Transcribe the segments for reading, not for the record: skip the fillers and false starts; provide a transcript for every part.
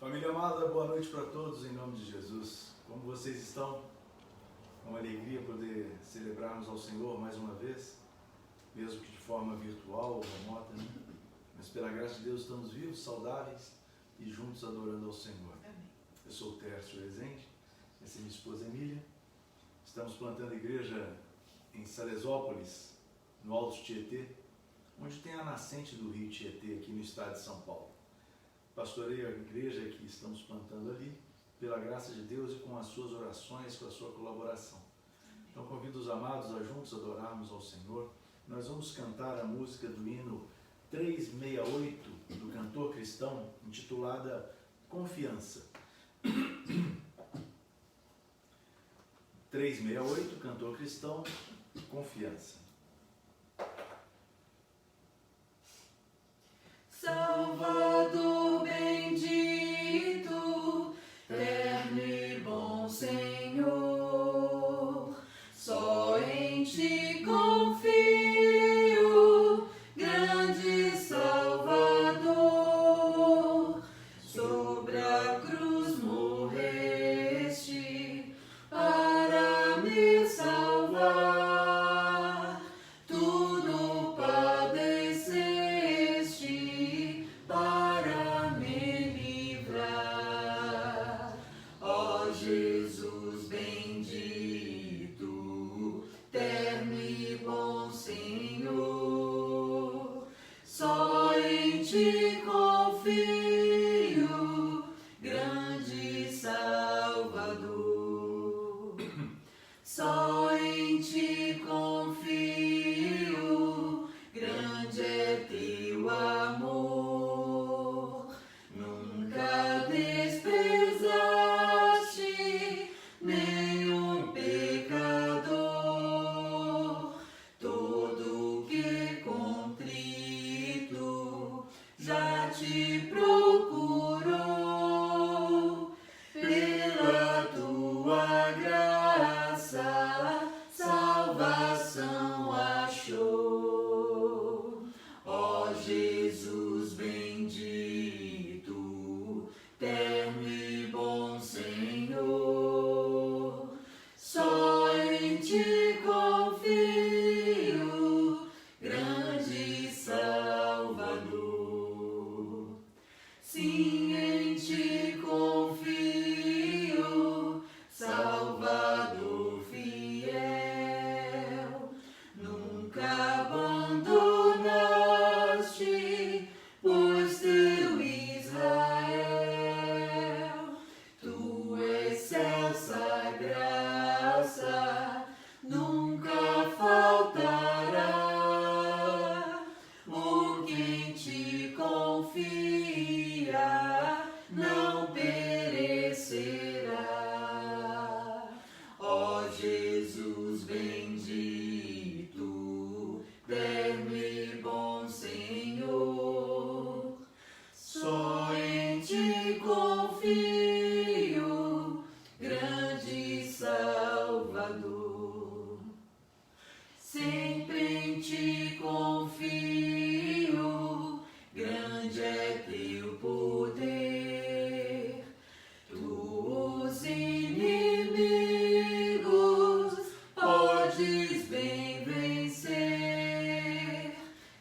Família amada, boa noite para todos em nome de Jesus. Como vocês estão? É uma alegria poder celebrarmos ao Senhor mais uma vez, mesmo que de forma virtual ou remota, né? Mas pela graça de Deus estamos vivos, saudáveis e juntos adorando ao Senhor. Amém. Eu sou o Tércio Rezende, essa é minha esposa Emília. Estamos plantando a igreja em Salesópolis, no Alto Tietê, onde tem a nascente do rio Tietê, aqui no estado de São Paulo. Pastorei a igreja que estamos plantando ali, pela graça de Deus e com as suas orações, com a sua colaboração. Então convido os amados a juntos adorarmos ao Senhor. Nós vamos cantar a música do hino 368, do cantor cristão, intitulada Confiança. 368, cantor cristão, Confiança. Salvador bendito, terno e bom Senhor, só em Ti confio, grande Salvador. Sobre a cruz morreste para me salvar, tudo padeceste para me livrar. Ó Jesus bendito, terno e bom Senhor, só em Ti confio, grande Salvador. Só em Ti confio, grande é Teu amor. Nunca desprezaste nenhum pecador. Todo que contrito já Te procurou. Pela Tua graça, salvação achou. Ó Jesus bendito, terno e bom Senhor, só em Ti confio, grande Salvador. Sim, em Ti confio, Salvador fiel. Nunca abandonaste, pois Teu Israel. Tua excelsa graça nunca faltará. O que em Ti confia não perecerá. Ó Jesus bendito, terno e bom Senhor, só em Ti confio, grande Salvador. Sempre em Ti confio, grande é Teu poder. Tu os inimigos podes bem vencer.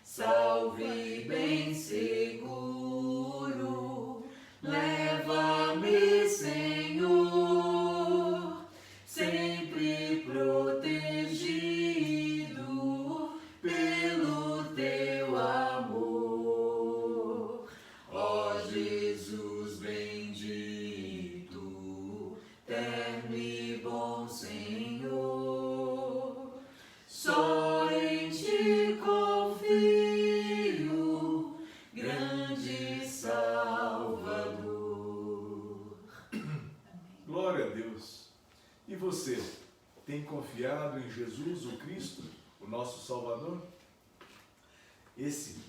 Salve bem seguro, leva-me, Senhor, sempre protegido pelo Teu amor. Ó Jesus bendito, terno e bom Senhor, só em Ti confio, grande Salvador. Glória a Deus. E você, tem confiado em Jesus, o Cristo, o nosso Salvador? Esse,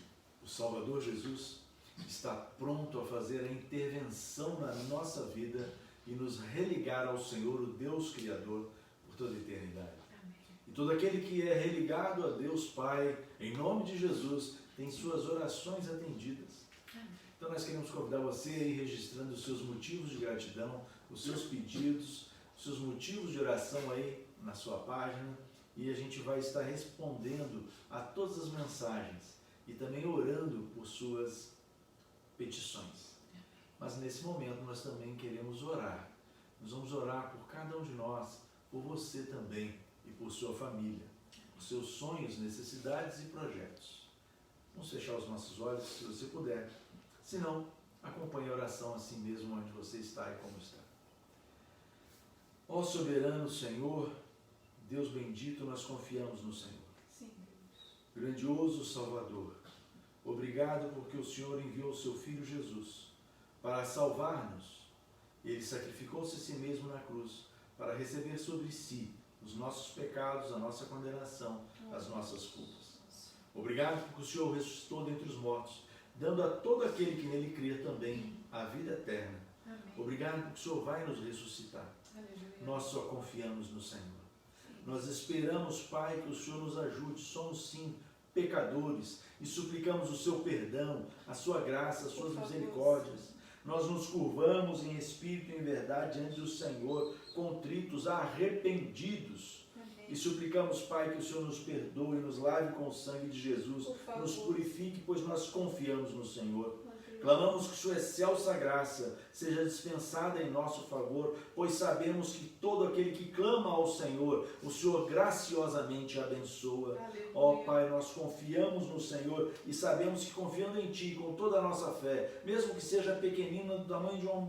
o Salvador Jesus, está pronto a fazer a intervenção na nossa vida e nos religar ao Senhor, o Deus Criador, por toda a eternidade. Amém. E todo aquele que é religado a Deus Pai, em nome de Jesus, tem suas orações atendidas. Amém. Então nós queremos convidar você a ir registrando os seus motivos de gratidão, os seus pedidos, os seus motivos de oração aí na sua página, e a gente vai estar respondendo a todas as mensagens e também orando por suas petições. Mas nesse momento nós também queremos orar. Nós vamos orar por cada um de nós, por você também e por sua família, por seus sonhos, necessidades e projetos. Vamos fechar os nossos olhos, se você puder. Se não, acompanhe a oração assim mesmo onde você está e como está. Ó soberano Senhor, Deus bendito, nós confiamos no Senhor. Sim, Deus. Grandioso Salvador, obrigado porque o Senhor enviou o seu Filho Jesus para salvar-nos. Ele sacrificou-se a si mesmo na cruz para receber sobre si os nossos pecados, a nossa condenação, as nossas culpas. Obrigado porque o Senhor ressuscitou dentre os mortos, dando a todo aquele que nele crer também a vida eterna. Amém. Obrigado porque o Senhor vai nos ressuscitar. Aleluia. Nós só confiamos no Senhor. Nós esperamos, Pai, que o Senhor nos ajude. Somos sim pecadores e suplicamos o seu perdão, a sua graça, as suas misericórdias. Nós nos curvamos em espírito e em verdade diante do Senhor, contritos, arrependidos. Amém. E suplicamos, Pai, que o Senhor nos perdoe, nos lave com o sangue de Jesus, nos purifique, pois nós confiamos no Senhor. Clamamos que sua excelsa graça seja dispensada em nosso favor, pois sabemos que todo aquele que clama ao Senhor, o Senhor graciosamente abençoa. Ó Pai, nós confiamos no Senhor e sabemos que confiando em Ti com toda a nossa fé, mesmo que seja pequenina do tamanho de um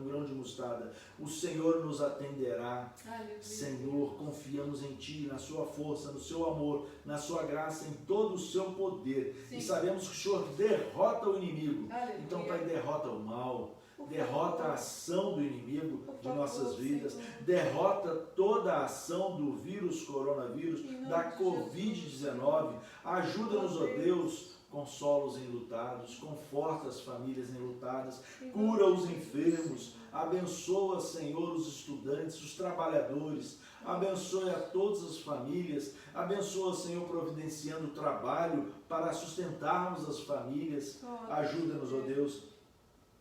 grão de mostarda, o Senhor nos atenderá. Aleluia. Senhor, confiamos em Ti, na Sua força, no Seu amor, na Sua graça, em todo o Seu poder. Sim. E sabemos que o Senhor derrota o inimigo. Aleluia. Então, Pai, derrota o mal, derrota a ação do inimigo de nossas vidas, derrota toda a ação do vírus coronavírus, da Covid-19. Ajuda-nos, ó Deus, consola os enlutados, conforta as famílias enlutadas, cura os enfermos, abençoa, Senhor, os estudantes, os trabalhadores, abençoe a todas as famílias, abençoa, Senhor, providenciando o trabalho para sustentarmos as famílias. Ajuda-nos, ó Deus,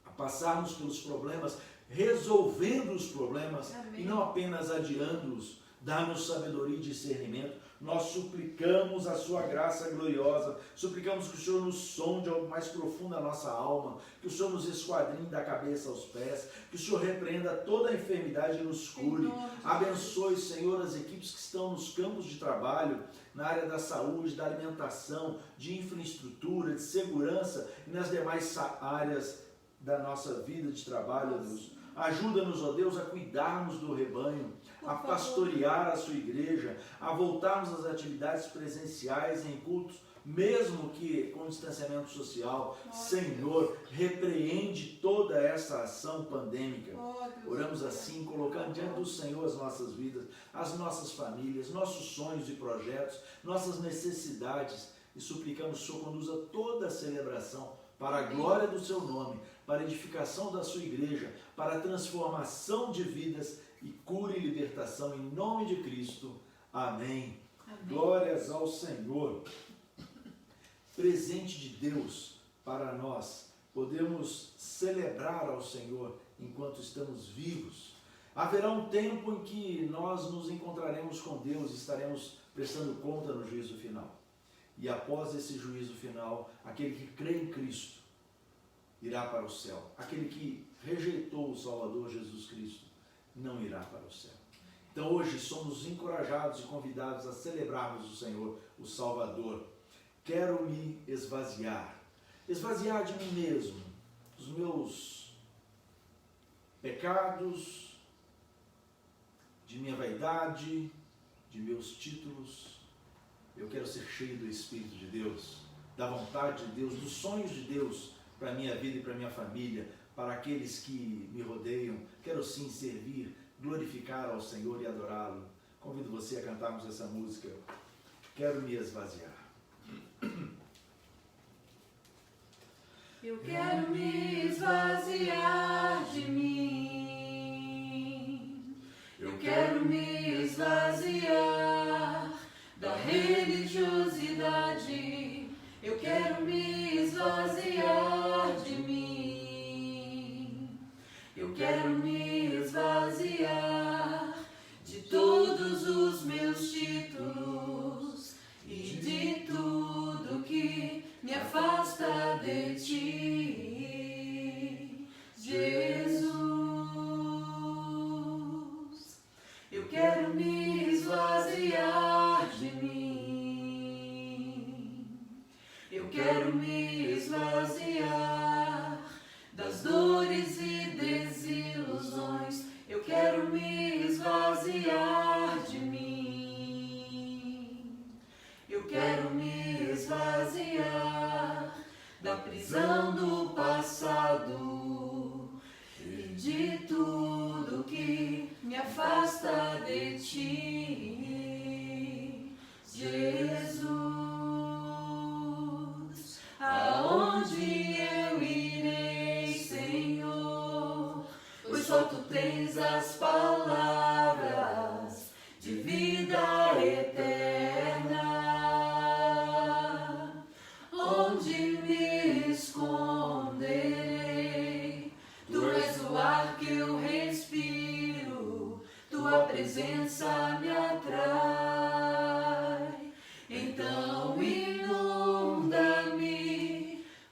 a passarmos pelos problemas, resolvendo os problemas. Amém. E não apenas adiando-os. Dá-nos sabedoria e discernimento. Nós suplicamos a sua graça gloriosa, suplicamos que o Senhor nos sonde ao mais profundo da nossa alma, que o Senhor nos esquadrinhe da cabeça aos pés, que o Senhor repreenda toda a enfermidade e nos cure. Abençoe, Senhor, as equipes que estão nos campos de trabalho, na área da saúde, da alimentação, de infraestrutura, de segurança e nas demais áreas da nossa vida de trabalho, ó Deus. Ajuda-nos, ó Deus, a cuidarmos do rebanho, a pastorear a sua igreja, a voltarmos às atividades presenciais em cultos, mesmo que com distanciamento social. Senhor, repreende toda essa ação pandêmica. Oramos assim, colocando diante do Senhor as nossas vidas, as nossas famílias, nossos sonhos e projetos, nossas necessidades, e suplicamos que o Senhor conduza toda a celebração para a glória do seu nome, para a edificação da sua igreja, para a transformação de vidas e cura e libertação em nome de Cristo. Amém. Amém. Glórias ao Senhor. Presente de Deus para nós, podemos celebrar ao Senhor enquanto estamos vivos. Haverá um tempo em que nós nos encontraremos com Deus e estaremos prestando conta no juízo final. E após esse juízo final, aquele que crê em Cristo irá para o céu. Aquele que rejeitou o Salvador Jesus Cristo não irá para o céu. Então hoje somos encorajados e convidados a celebrarmos o Senhor, o Salvador. Quero me esvaziar de mim mesmo, dos meus pecados, de minha vaidade, de meus títulos. Eu quero ser cheio do Espírito de Deus, da vontade de Deus, dos sonhos de Deus para a minha vida e para a minha família, para aqueles que me rodeiam. Quero sim servir, glorificar ao Senhor e adorá-lo. Convido você a cantarmos essa música. Quero me esvaziar. Eu quero me esvaziar de mim. Eu quero me esvaziar da religiosidade. Eu quero me esvaziar de mim. quero me esvaziar de todos os meus títulos e de tudo que me afasta de ti, Jesus. Eu quero me esvaziar de mim. Eu quero me esvaziar das dores e desilusões. Eu quero me esvaziar de mim. Eu quero me esvaziar da prisão do passado e de tudo que me afasta de ti, Jesus. Aonde eu irei, Senhor? Pois só tu tens as palavras de vida eterna. Onde me esconderei? Tu és o ar que eu respiro, tua presença me atrai. Então inunda-me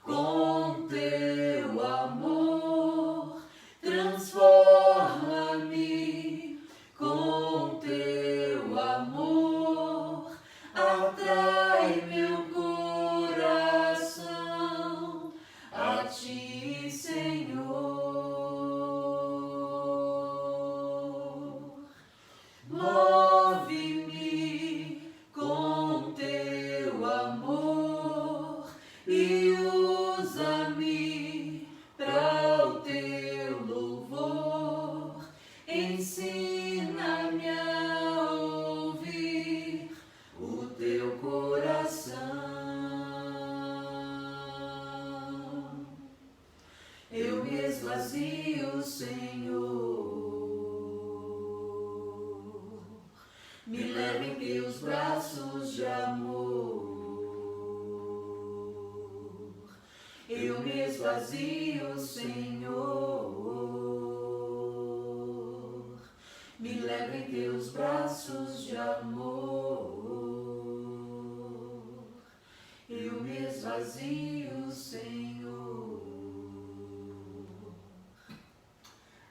com teu amor, transforma-me com teu amor, atrai meu coração a ti, Senhor. Move-me com teu amor e usa-me para o teu louvor. Ensina-me a ouvir o teu coração. Eu me esvazio, Senhor. Me leva em teus braços de amor. Eu me esvazio, Senhor. Me leva em teus braços de amor. Eu me esvazio, Senhor.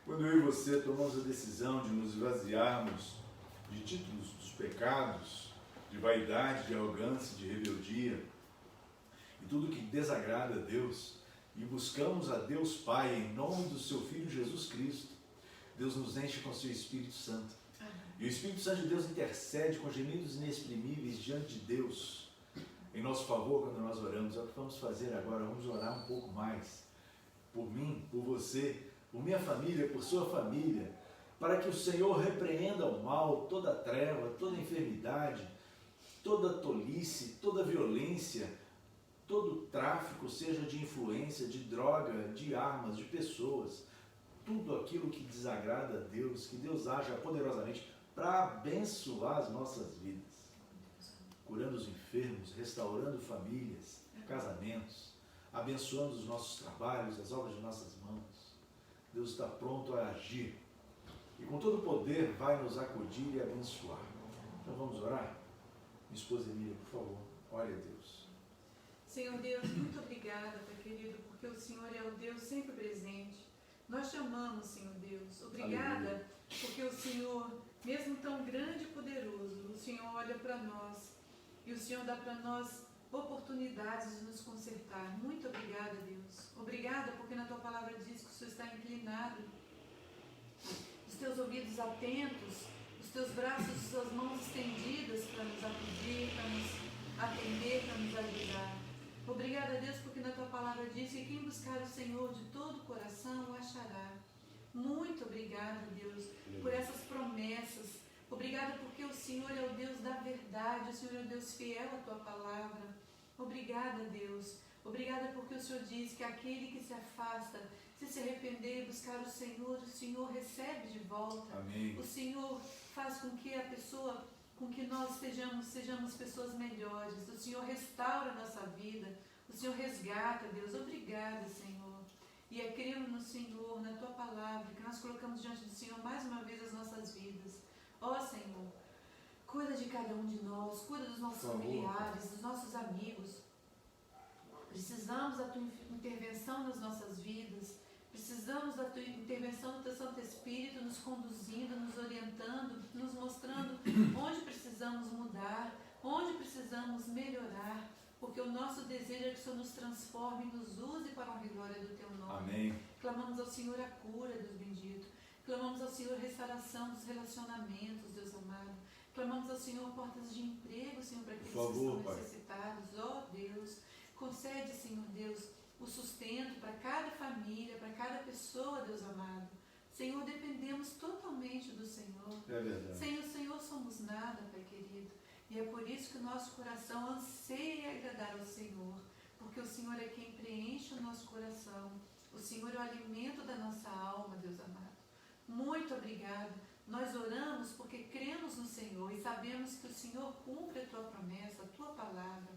Quando eu e você tomamos a decisão de nos esvaziarmos de títulos dos pecados, de vaidade, de arrogância, de rebeldia e tudo que desagrada a Deus, e buscamos a Deus Pai em nome do seu Filho Jesus Cristo, Deus nos enche com seu Espírito Santo. E o Espírito Santo de Deus intercede com gemidos inexprimíveis diante de Deus em nosso favor quando nós oramos. É o que vamos fazer agora. Vamos orar um pouco mais por mim, por você, por minha família, por sua família, para que o Senhor repreenda o mal, toda treva, toda enfermidade, toda tolice, toda violência, todo tráfico, seja de influência, de droga, de armas, de pessoas, tudo aquilo que desagrada a Deus, que Deus haja poderosamente para abençoar as nossas vidas, curando os enfermos, restaurando famílias, casamentos, abençoando os nossos trabalhos, as obras de nossas mãos. Deus está pronto a agir e com todo o poder vai nos acudir e abençoar. Então vamos orar? Minha esposa Emília, por favor, ore a Deus. Senhor Deus, muito obrigada, Pai querido, porque o Senhor é o Deus sempre presente. Nós te amamos, Senhor Deus. Obrigada, aleluia, porque o Senhor, mesmo tão grande e poderoso, o Senhor olha para nós e o Senhor dá para nós oportunidades de nos consertar. Muito obrigada, Deus. Obrigada porque na tua palavra diz que o Senhor está inclinado, os teus ouvidos atentos, os teus braços, as tuas mãos estendidas para nos acudir, para nos atender, para nos ajudar. Obrigada, Deus, porque na tua palavra diz que quem buscar o Senhor de todo o coração o achará. Muito obrigada, Deus, por essas promessas. Obrigada porque o Senhor é o Deus da verdade, o Senhor é o Deus fiel à tua palavra. Obrigada, Deus. Obrigada porque o Senhor diz que aquele que se afasta, se arrepender e buscar o Senhor recebe de volta. Amém. O Senhor faz com que a pessoa, com que nós sejamos pessoas melhores. O Senhor restaura a nossa vida. O Senhor resgata, Deus. Obrigada, Senhor. E é crendo no Senhor, na Tua palavra, que nós colocamos diante do Senhor mais uma vez as nossas vidas. Ó Senhor, cuida de cada um de nós, cuida dos nossos familiares, dos nossos amigos. Precisamos da Tua intervenção nas nossas vidas. Precisamos da Tua intervenção do Teu Santo Espírito nos conduzindo, nos orientando, nos mostrando onde precisamos mudar, onde precisamos melhorar, porque o nosso desejo é que o Senhor nos transforme e nos use para a honra e glória do Teu nome. Amém. Clamamos ao Senhor a cura, Deus bendito. Clamamos ao Senhor a restauração dos relacionamentos, Deus amado. Clamamos ao Senhor portas de emprego, Senhor, para aqueles que estão necessitados. Ó Deus, concede, Senhor Deus, o sustento para cada família, para cada pessoa, Deus amado. Senhor, dependemos totalmente do Senhor. É verdade. Sem o Senhor somos nada, Pai querido. E é por isso que o nosso coração anseia agradar ao Senhor, porque o Senhor é quem preenche o nosso coração. O Senhor é o alimento da nossa alma, Deus amado. Muito obrigada. Nós oramos porque cremos no Senhor e sabemos que o Senhor cumpre a Tua promessa, a Tua palavra.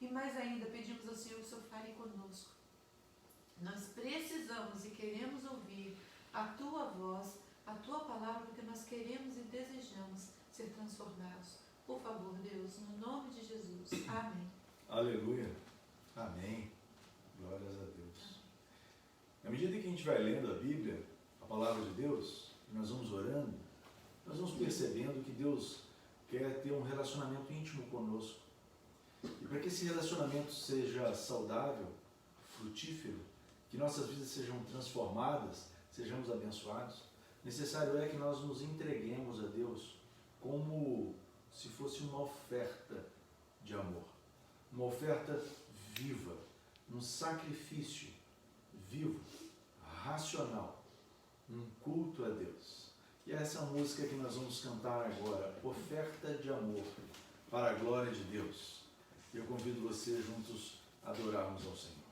E mais ainda, pedimos ao Senhor que o Senhor fale conosco. Nós precisamos e queremos ouvir a Tua voz, a Tua palavra, porque nós queremos e desejamos ser transformados. Por favor, Deus, no nome de Jesus. Amém. Aleluia. Amém. Glórias a Deus. À medida que a gente vai lendo a Bíblia, a palavra de Deus, e nós vamos orando, nós vamos percebendo que Deus quer ter um relacionamento íntimo conosco. E para que esse relacionamento seja saudável, frutífero, que nossas vidas sejam transformadas, sejamos abençoados, necessário é que nós nos entreguemos a Deus como se fosse uma oferta de amor, uma oferta viva, um sacrifício vivo, racional, um culto a Deus. E essa é a música que nós vamos cantar agora, oferta de amor para a glória de Deus. Eu convido você juntos a adorarmos ao Senhor.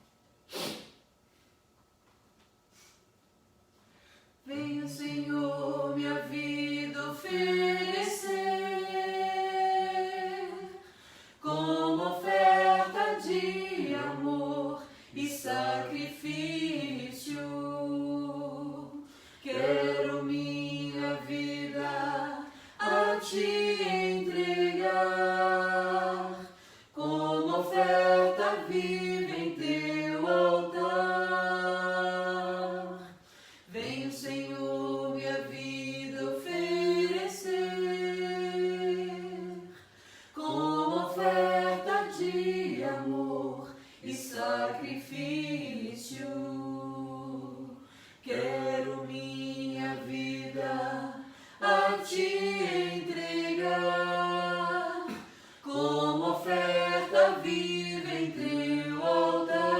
Venha, Senhor, minha vida oferecer como oferta de amor e sacrifício. Quero minha vida a Ti entregar como oferta viva em Teu altar. Venho, Senhor, minha vida oferecer como oferta de amor e sacrifício. Quero minha vida a Ti entregar como oferta viva em Teu altar.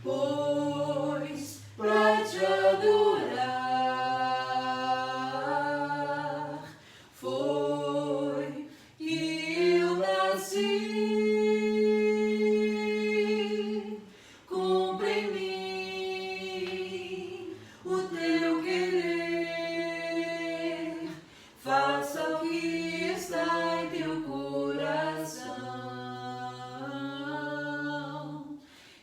Pois pra Te adorar foi que eu nasci. Cumpre em mim o Teu querer, faça o que está em Teu coração,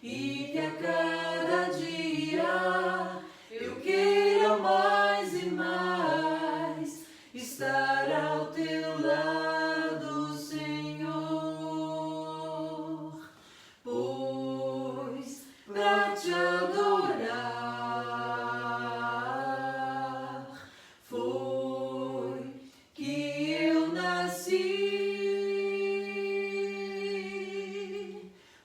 e que a cada dia eu queira mais e mais estar ao Teu lado, Senhor. Pois pra Te adorar foi que eu nasci.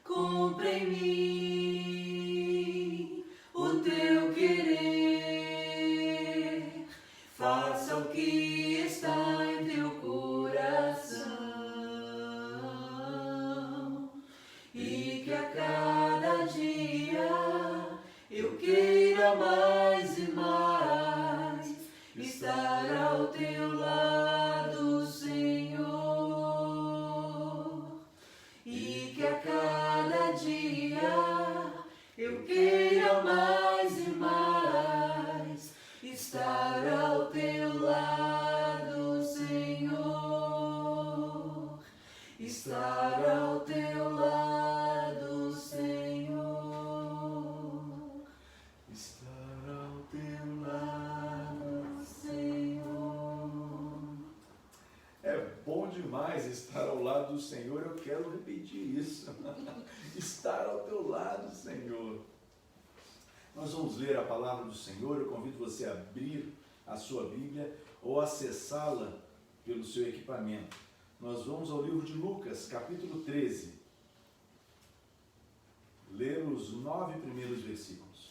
Cumpre em mim o Teu querer, faça o que está em Teu coração, e que a cada dia eu queira mais e mais estar ao Teu lado, Senhor. E que a cada dia eu queira mais e mais estar ao Teu lado, Senhor. Estar ao Teu lado, Senhor. quero repetir isso. Estar ao teu lado, Senhor. Nós vamos ler a palavra do Senhor. Eu convido você a abrir a sua Bíblia ou acessá-la pelo seu equipamento. Nós vamos ao livro de Lucas, capítulo 13. Ler os 9 primeiros versículos.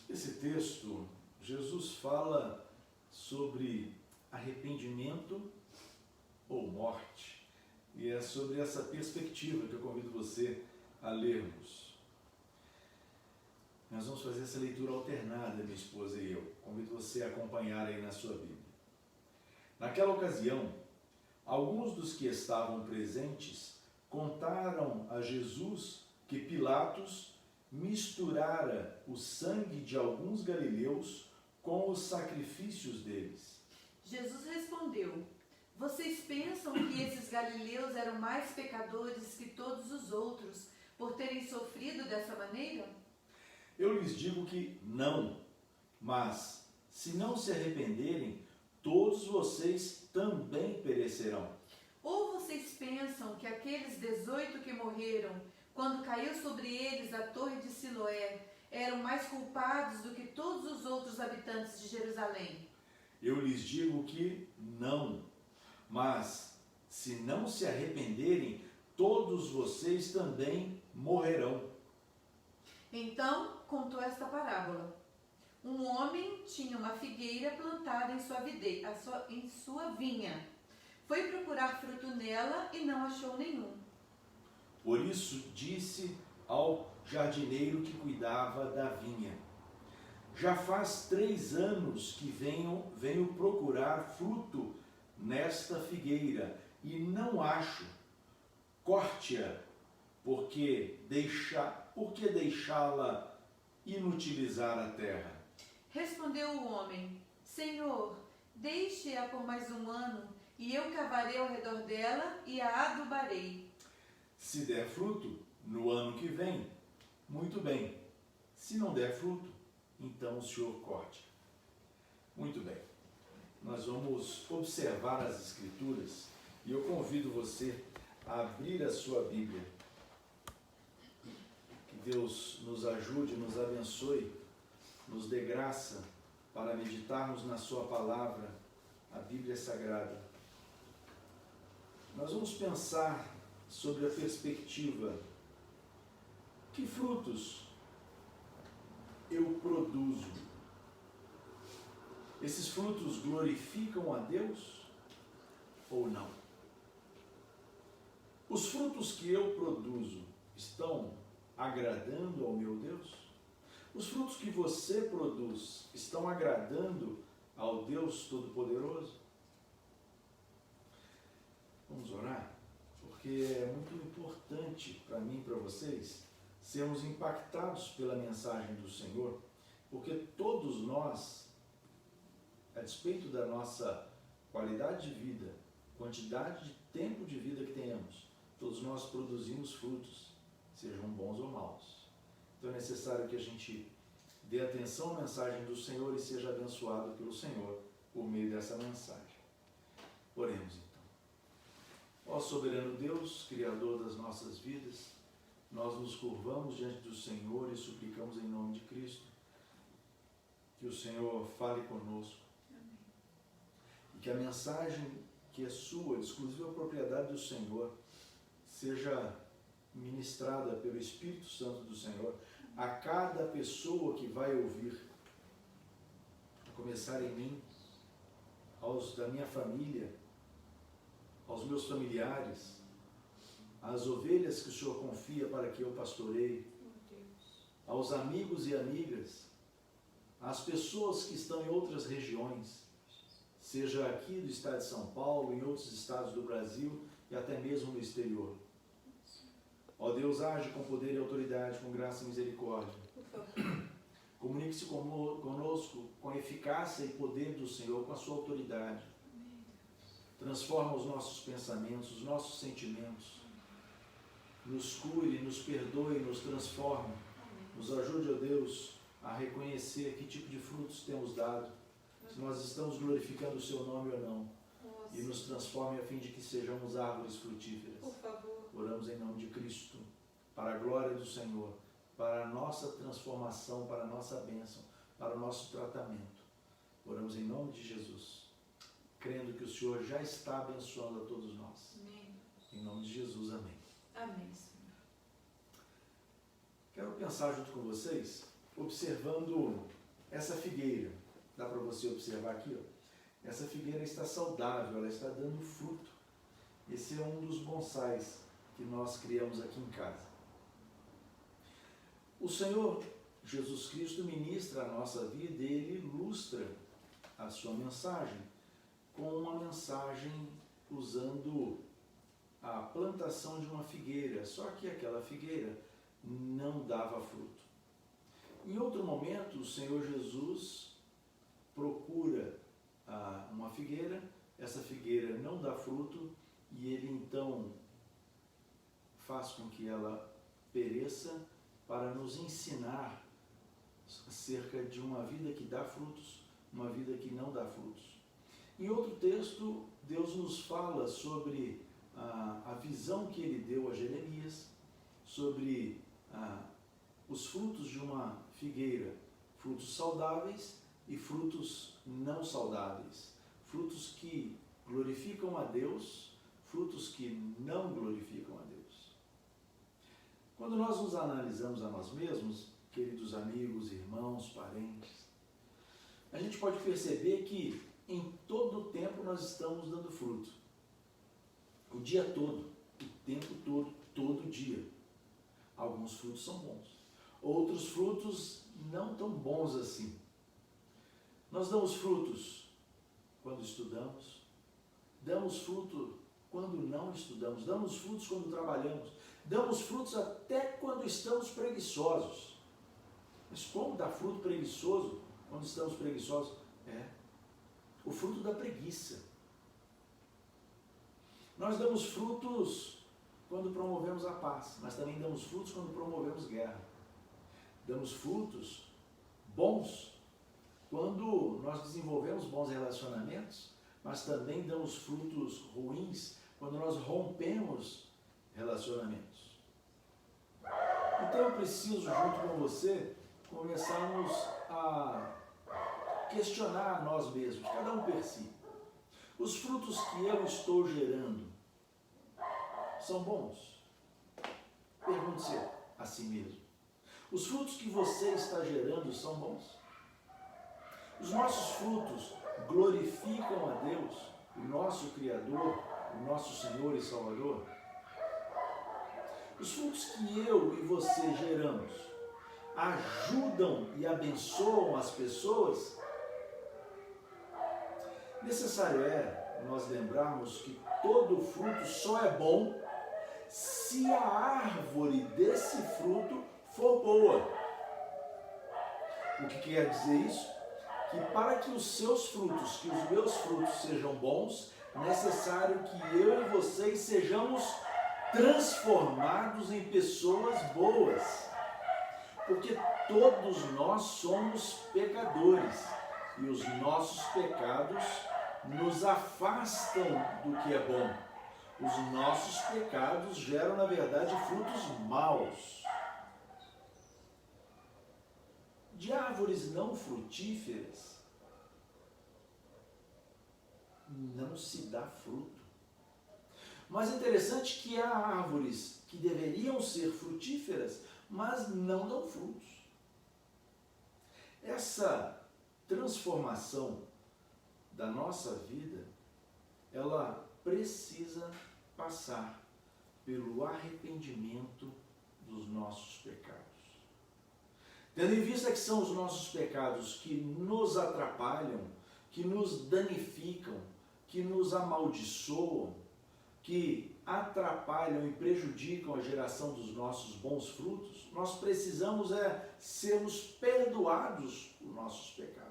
Esse texto, Jesus fala sobre arrependimento ou morte. E é sobre essa perspectiva que eu convido você a lermos. Nós vamos fazer essa leitura alternada, minha esposa e eu. Convido você a acompanhar aí na sua Bíblia. Naquela ocasião, alguns dos que estavam presentes contaram a Jesus que Pilatos misturara o sangue de alguns galileus com os sacrifícios deles. Jesus respondeu: vocês pensam que esses galileus eram mais pecadores que todos os outros por terem sofrido dessa maneira? Eu lhes digo que não, mas se não se arrependerem, todos vocês também perecerão. Ou vocês pensam que aqueles 18 que morreram quando caiu sobre eles a torre de Siloé eram mais culpados do que todos os outros habitantes de Jerusalém? Eu lhes digo que não, mas se não se arrependerem, todos vocês também morrerão. Então contou esta parábola. Um homem tinha uma figueira plantada em sua vinha. Foi procurar fruto nela e não achou nenhum. Por isso disse ao jardineiro que cuidava da vinha: já faz 3 anos que venho procurar fruto nesta figueira e não acho. Corte-a, porque deixá-la inutilizar a terra? Respondeu o homem: Senhor, deixe-a por mais 1 ano, e eu cavarei ao redor dela e a adubarei. Se der fruto, no ano que vem, muito bem. Se não der fruto, então o Senhor corte. Muito bem. Nós vamos observar as Escrituras e eu convido você a abrir a sua Bíblia. Que Deus nos ajude, nos abençoe, nos dê graça para meditarmos na sua palavra, a Bíblia Sagrada. Nós vamos pensar sobre a perspectiva: que frutos eu produzo? Esses frutos glorificam a Deus ou não? Os frutos que eu produzo estão agradando ao meu Deus? Os frutos que você produz estão agradando ao Deus Todo-Poderoso? Vamos orar? Porque é muito importante para mim e para vocês sermos impactados pela mensagem do Senhor, porque todos nós, a despeito da nossa qualidade de vida, quantidade de tempo de vida que tenhamos, todos nós produzimos frutos, sejam bons ou maus. Então é necessário que a gente dê atenção à mensagem do Senhor e seja abençoado pelo Senhor por meio dessa mensagem. Oremos então. Ó soberano Deus, Criador das nossas vidas, nós nos curvamos diante do Senhor e suplicamos em nome de Cristo que o Senhor fale conosco. Amém. E que a mensagem que é sua, de exclusiva propriedade do Senhor, seja ministrada pelo Espírito Santo do Senhor a cada pessoa que vai ouvir, a começar em mim, aos da minha família, aos meus familiares, às ovelhas que o Senhor confia para que eu pastoreie, aos amigos e amigas, às pessoas que estão em outras regiões, seja aqui do estado de São Paulo, em outros estados do Brasil e até mesmo no exterior. Ó Deus, age com poder e autoridade, com graça e misericórdia. Comunique-se conosco com a eficácia e poder do Senhor, com a sua autoridade. Transforma os nossos pensamentos, os nossos sentimentos. Nos cure, nos perdoe, nos transforme. Nos ajude, ó Deus, a reconhecer que tipo de frutos temos dado, se nós estamos glorificando o seu nome ou não, e nos transforme a fim de que sejamos árvores frutíferas. Por favor. Oramos em nome de Cristo, para a glória do Senhor, para a nossa transformação, para a nossa bênção, para o nosso tratamento. Oramos em nome de Jesus, crendo que o Senhor já está abençoando a todos nós. Amém. Em nome de Jesus, amém. Amém, Senhor. Quero pensar junto com vocês, observando essa figueira. Dá para você observar aqui, ó. Essa figueira está saudável, ela está dando fruto. Esse é um dos bonsais que nós criamos aqui em casa. O Senhor Jesus Cristo ministra a nossa vida e Ele ilustra a sua mensagem com uma mensagem usando a plantação de uma figueira, só que aquela figueira não dava fruto. Em outro momento, o Senhor Jesus procura uma figueira, essa figueira não dá fruto e Ele então faz com que ela pereça para nos ensinar acerca de uma vida que dá frutos, uma vida que não dá frutos. Em outro texto, Deus nos fala sobre a visão que Ele deu a Jeremias, sobre os frutos de uma figueira, frutos saudáveis e frutos não saudáveis, frutos que glorificam a Deus, frutos que não glorificam a Deus. Quando nós nos analisamos a nós mesmos, queridos amigos, irmãos, parentes, a gente pode perceber que em todo o tempo nós estamos dando fruto. O dia todo, o tempo todo, todo dia. Alguns frutos são bons, outros frutos não tão bons assim. Nós damos frutos quando estudamos, damos fruto quando não estudamos, damos frutos quando trabalhamos, damos frutos até quando estamos preguiçosos. Mas como dá fruto preguiçoso quando estamos preguiçosos? O fruto da preguiça. Nós damos frutos quando promovemos a paz, mas também damos frutos quando promovemos guerra. Damos frutos bons quando nós desenvolvemos bons relacionamentos, mas também damos frutos ruins quando nós rompemos relacionamentos. Então eu preciso, junto com você, começarmos a questionar a nós mesmos, cada um per si. Os frutos que eu estou gerando são bons? Pergunte-se a si mesmo. Os frutos que você está gerando são bons? Os nossos frutos glorificam a Deus, o nosso Criador, o nosso Senhor e Salvador? Os frutos que eu e você geramos ajudam e abençoam as pessoas? Necessário é nós lembrarmos que todo fruto só é bom se a árvore desse fruto for boa. O que quer dizer isso? Que para que os seus frutos, que os meus frutos sejam bons, é necessário que eu e vocês sejamos transformados em pessoas boas. Porque todos nós somos pecadores e os nossos pecados nos afastam do que é bom. Os nossos pecados geram, na verdade, frutos maus. De árvores não frutíferas não se dá fruto. Mas é interessante que há árvores que deveriam ser frutíferas, mas não dão frutos. Essa transformação da nossa vida, ela precisa passar pelo arrependimento dos nossos pecados. Tendo em vista que são os nossos pecados que nos atrapalham, que nos danificam, que nos amaldiçoam, que atrapalham e prejudicam a geração dos nossos bons frutos, nós precisamos sermos perdoados por nossos pecados.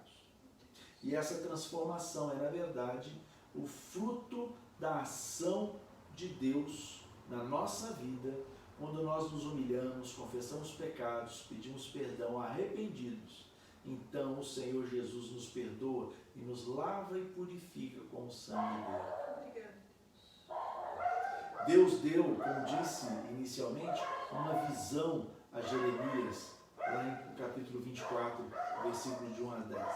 E essa transformação é, na verdade, o fruto da ação de Deus na nossa vida quando nós nos humilhamos, confessamos pecados, pedimos perdão, arrependidos, então o Senhor Jesus nos perdoa e nos lava e purifica com o sangue dele. Deus deu, como disse inicialmente, uma visão a Jeremias, lá no capítulo 24, versículos de 1 a 10.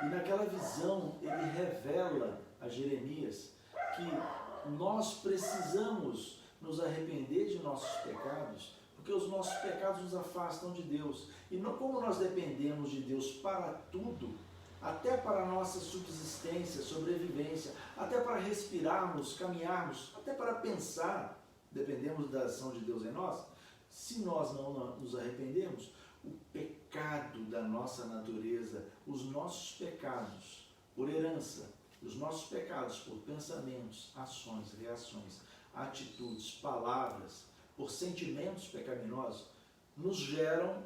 E naquela visão ele revela a Jeremias que nós precisamos nos arrepender de nossos pecados, porque os nossos pecados nos afastam de Deus. E não como nós dependemos de Deus para tudo, até para a nossa subsistência, sobrevivência, até para respirarmos, caminharmos, até para pensar, dependemos da ação de Deus em nós. Se nós não nos arrependermos, o pecado da nossa natureza, os nossos pecados por herança, os nossos pecados por pensamentos, ações, reações, atitudes, palavras, por sentimentos pecaminosos, nos geram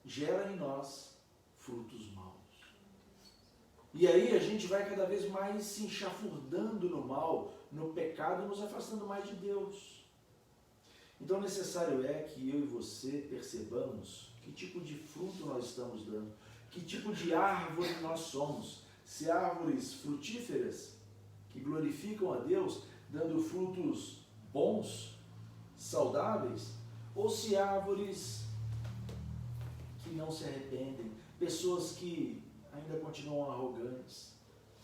em nós frutos maus. E aí a gente vai cada vez mais se enxafurdando no mal, no pecado, nos afastando mais de Deus. Então necessário é que eu e você percebamos que tipo de fruto nós estamos dando, que tipo de árvore nós somos. Se árvores frutíferas, que glorificam a Deus, dando frutos bons, saudáveis, ou se árvores que não se arrependem, pessoas que ainda continuam arrogantes,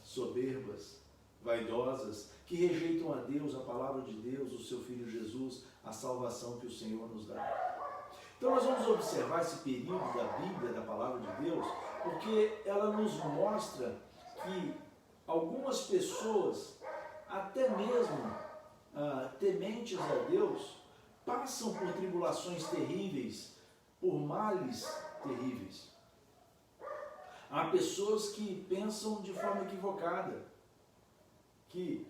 soberbas, vaidosas, que rejeitam a Deus, a palavra de Deus, o seu Filho Jesus, a salvação que o Senhor nos dá. Então nós vamos observar esse período da Bíblia, da palavra de Deus, porque ela nos mostra que algumas pessoas, até mesmo tementes a Deus, passam por tribulações terríveis, por males terríveis. Há pessoas que pensam de forma equivocada, que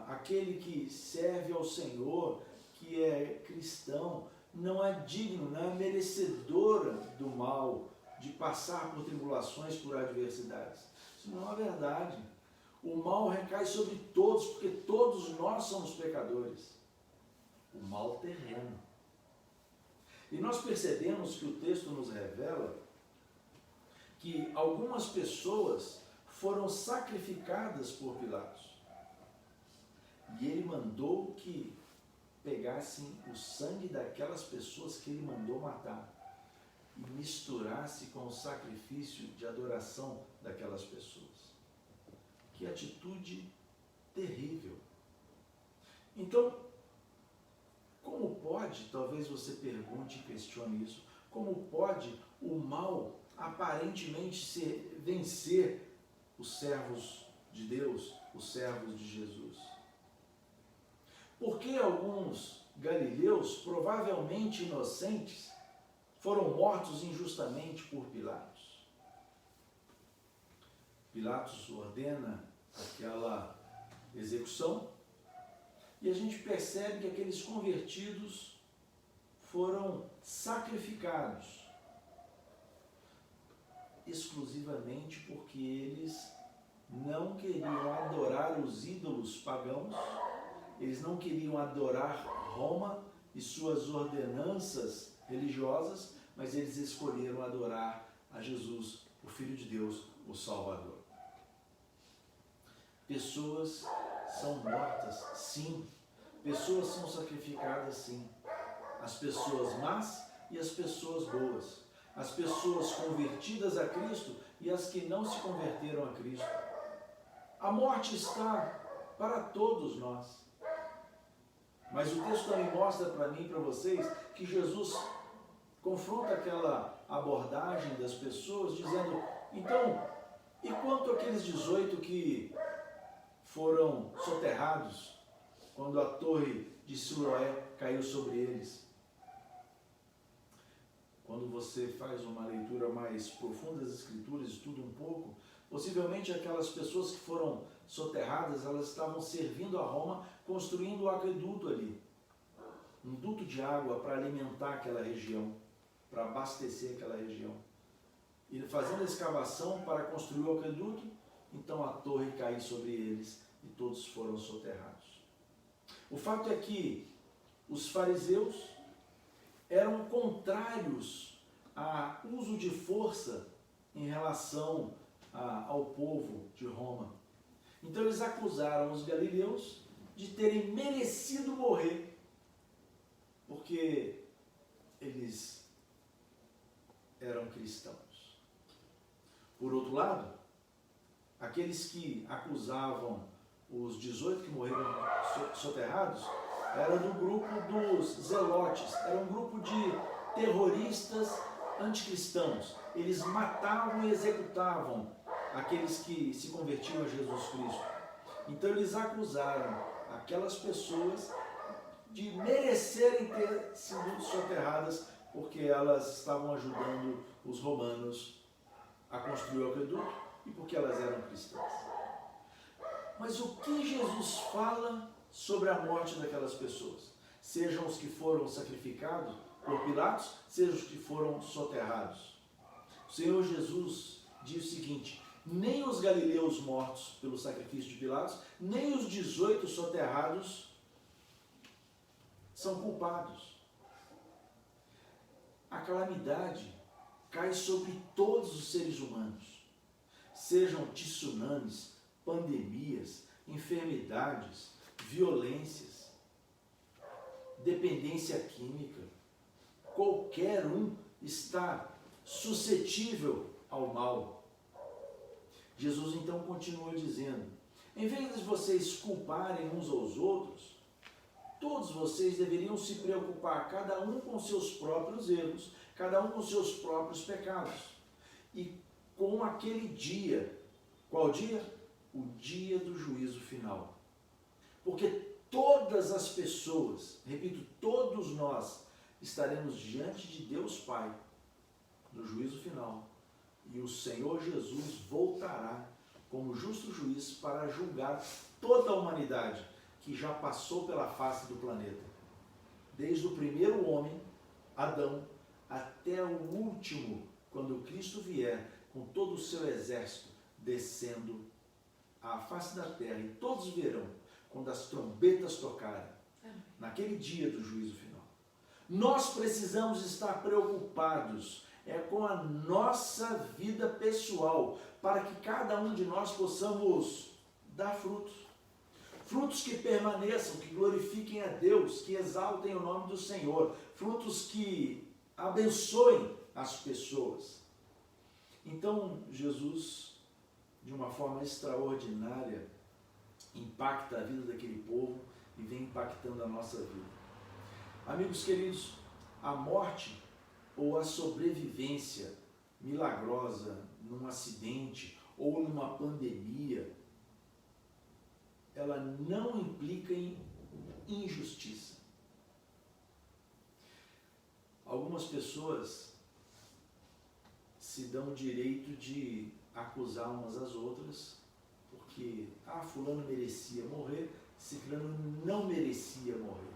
aquele que serve ao Senhor, que é cristão, não é digno, não é merecedora do mal, de passar por tribulações, por adversidades. Isso não é verdade. O mal recai sobre todos, porque todos nós somos pecadores. O mal terreno. E nós percebemos que o texto nos revela que algumas pessoas foram sacrificadas por Pilatos. E ele mandou que pegassem o sangue daquelas pessoas que ele mandou matar e misturasse com o sacrifício de adoração daquelas pessoas. Que atitude terrível. Então, como pode, talvez você pergunte e questione isso, como pode o mal aparentemente vencer os servos de Deus, os servos de Jesus? Porque alguns galileus, provavelmente inocentes, foram mortos injustamente por Pilatos. Pilatos ordena aquela execução e a gente percebe que aqueles convertidos foram sacrificados exclusivamente porque eles não queriam adorar os ídolos pagãos, eles não queriam adorar Roma e suas ordenanças religiosas, mas eles escolheram adorar a Jesus, o Filho de Deus, o Salvador. Pessoas são mortas, sim. Pessoas são sacrificadas, sim. As pessoas más e as pessoas boas. As pessoas convertidas a Cristo e as que não se converteram a Cristo. A morte está para todos nós. Mas o texto também mostra para mim e para vocês que Jesus confronta aquela abordagem das pessoas dizendo: então, e quanto àqueles 18 que foram soterrados quando a torre de Siloé caiu sobre eles? Quando você faz uma leitura mais profunda das Escrituras, estuda um pouco, possivelmente aquelas pessoas que foram soterradas, elas estavam servindo a Roma, construindo o aqueduto ali. Um duto de água para alimentar aquela região, para abastecer aquela região. E fazendo a escavação para construir o aqueduto, então a torre caiu sobre eles e todos foram soterrados. O fato é que os fariseus eram contrários ao uso de força em relação ao povo de Roma. Então eles acusaram os galileus de terem merecido morrer, porque eles eram cristãos. Por outro lado, aqueles que acusavam os 18 que morreram soterrados eram do grupo dos zelotes, era um grupo de terroristas anticristãos. Eles matavam e executavam aqueles que se convertiam a Jesus Cristo. Então eles acusaram aquelas pessoas de merecerem ter sido soterradas porque elas estavam ajudando os romanos a construir o aqueduto e porque elas eram cristãs. Mas o que Jesus fala sobre a morte daquelas pessoas? Sejam os que foram sacrificados por Pilatos, sejam os que foram soterrados. O Senhor Jesus diz o seguinte: nem os galileus mortos pelo sacrifício de Pilatos, nem os 18 soterrados são culpados. A calamidade cai sobre todos os seres humanos, sejam tsunamis, pandemias, enfermidades, violências, dependência química. Qualquer um está suscetível ao mal. Jesus então continua dizendo: em vez de vocês culparem uns aos outros, todos vocês deveriam se preocupar, cada um com seus próprios erros, cada um com seus próprios pecados. E com aquele dia, qual dia? O dia do juízo final. Porque todas as pessoas, repito, todos nós, estaremos diante de Deus Pai, no juízo final. E o Senhor Jesus voltará como justo juiz para julgar toda a humanidade que já passou pela face do planeta. Desde o primeiro homem, Adão, até o último, quando Cristo vier com todo o seu exército descendo à face da terra. E todos verão quando as trombetas tocarem, naquele dia do juízo final. Nós precisamos estar preocupados com a nossa vida pessoal, para que cada um de nós possamos dar frutos. Frutos que permaneçam, que glorifiquem a Deus, que exaltem o nome do Senhor. Frutos que abençoem as pessoas. Então, Jesus, de uma forma extraordinária, impacta a vida daquele povo e vem impactando a nossa vida. Amigos queridos, a morte ou a sobrevivência milagrosa num acidente ou numa pandemia, ela não implica em injustiça. Algumas pessoas se dão o direito de acusar umas às outras, porque fulano merecia morrer, ciclano não merecia morrer.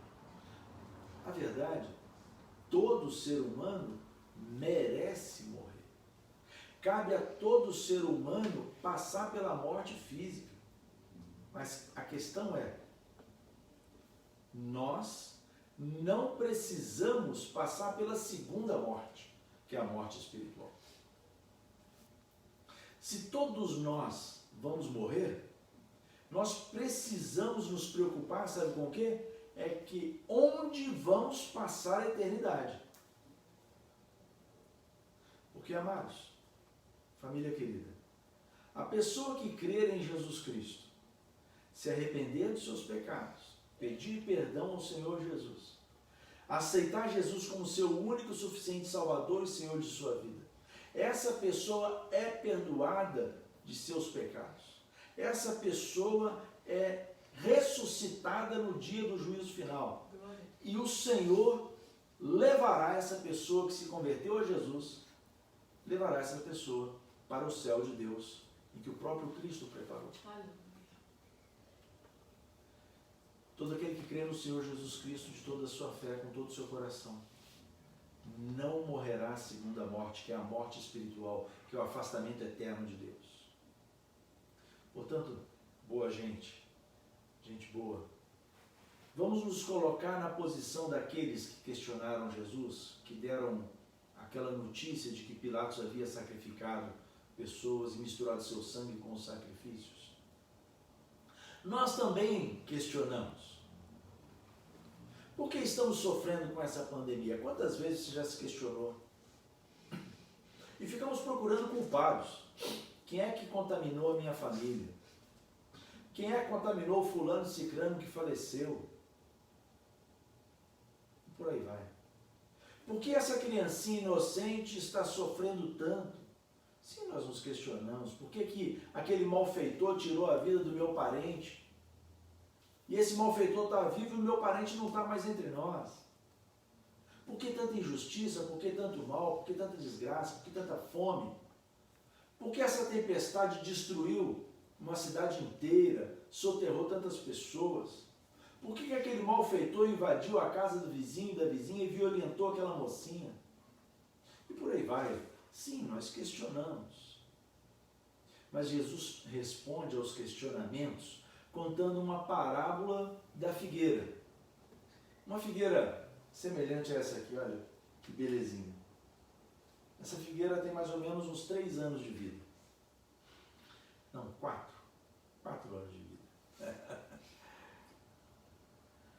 A verdade, todo ser humano merece morrer. Cabe a todo ser humano passar pela morte física. Mas a questão é, nós não precisamos passar pela segunda morte, que é a morte espiritual. Se todos nós vamos morrer, nós precisamos nos preocupar, sabe com o quê? É que onde vamos passar a eternidade. Porque, amados, família querida, a pessoa que crer em Jesus Cristo, se arrepender dos seus pecados, pedir perdão ao Senhor Jesus, aceitar Jesus como seu único e suficiente Salvador e Senhor de sua vida, essa pessoa é perdoada de seus pecados. Essa pessoa é ressuscitada no dia do juízo final. E o Senhor levará essa pessoa que se converteu a Jesus, levará essa pessoa para o céu de Deus, em que o próprio Cristo preparou. Todo aquele que crê no Senhor Jesus Cristo de toda a sua fé, com todo o seu coração, não morrerá a segunda morte, que é a morte espiritual, que é o afastamento eterno de Deus. Portanto, boa gente, gente boa, Vamos nos colocar na posição daqueles que questionaram Jesus, que deram aquela notícia de que Pilatos havia sacrificado pessoas e misturado seu sangue com os sacrifícios. Nós também questionamos. Por que estamos sofrendo com essa pandemia? Quantas vezes você já se questionou? E ficamos procurando culpados. Quem é que contaminou a minha família? Quem é que contaminou o fulano cicrano que faleceu? E por aí vai. Por que essa criancinha inocente está sofrendo tanto? Se nós nos questionamos, por que aquele malfeitor tirou a vida do meu parente? E esse malfeitor está vivo e o meu parente não está mais entre nós. Por que tanta injustiça? Por que tanto mal? Por que tanta desgraça? Por que tanta fome? Por que essa tempestade destruiu uma cidade inteira, soterrou tantas pessoas? Por que aquele malfeitor invadiu a casa do vizinho e da vizinha e violentou aquela mocinha? E por aí vai. Sim, nós questionamos. Mas Jesus responde aos questionamentos contando uma parábola da figueira. Uma figueira semelhante a essa aqui, olha, que belezinha. Essa figueira tem mais ou menos uns 3 anos de vida. Não, 4 anos de vida.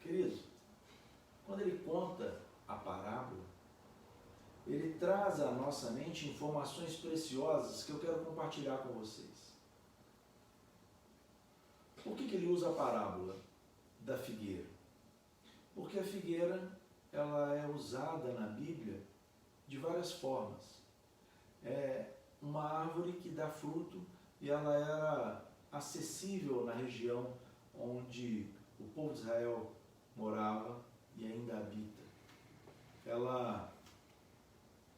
Querido, quando ele conta a parábola, ele traz à nossa mente informações preciosas que eu quero compartilhar com vocês. Por que ele usa a parábola da figueira? Porque a figueira ela é usada na Bíblia de várias formas. É uma árvore que dá fruto e ela era acessível na região onde o povo de Israel morava e ainda habita. Ela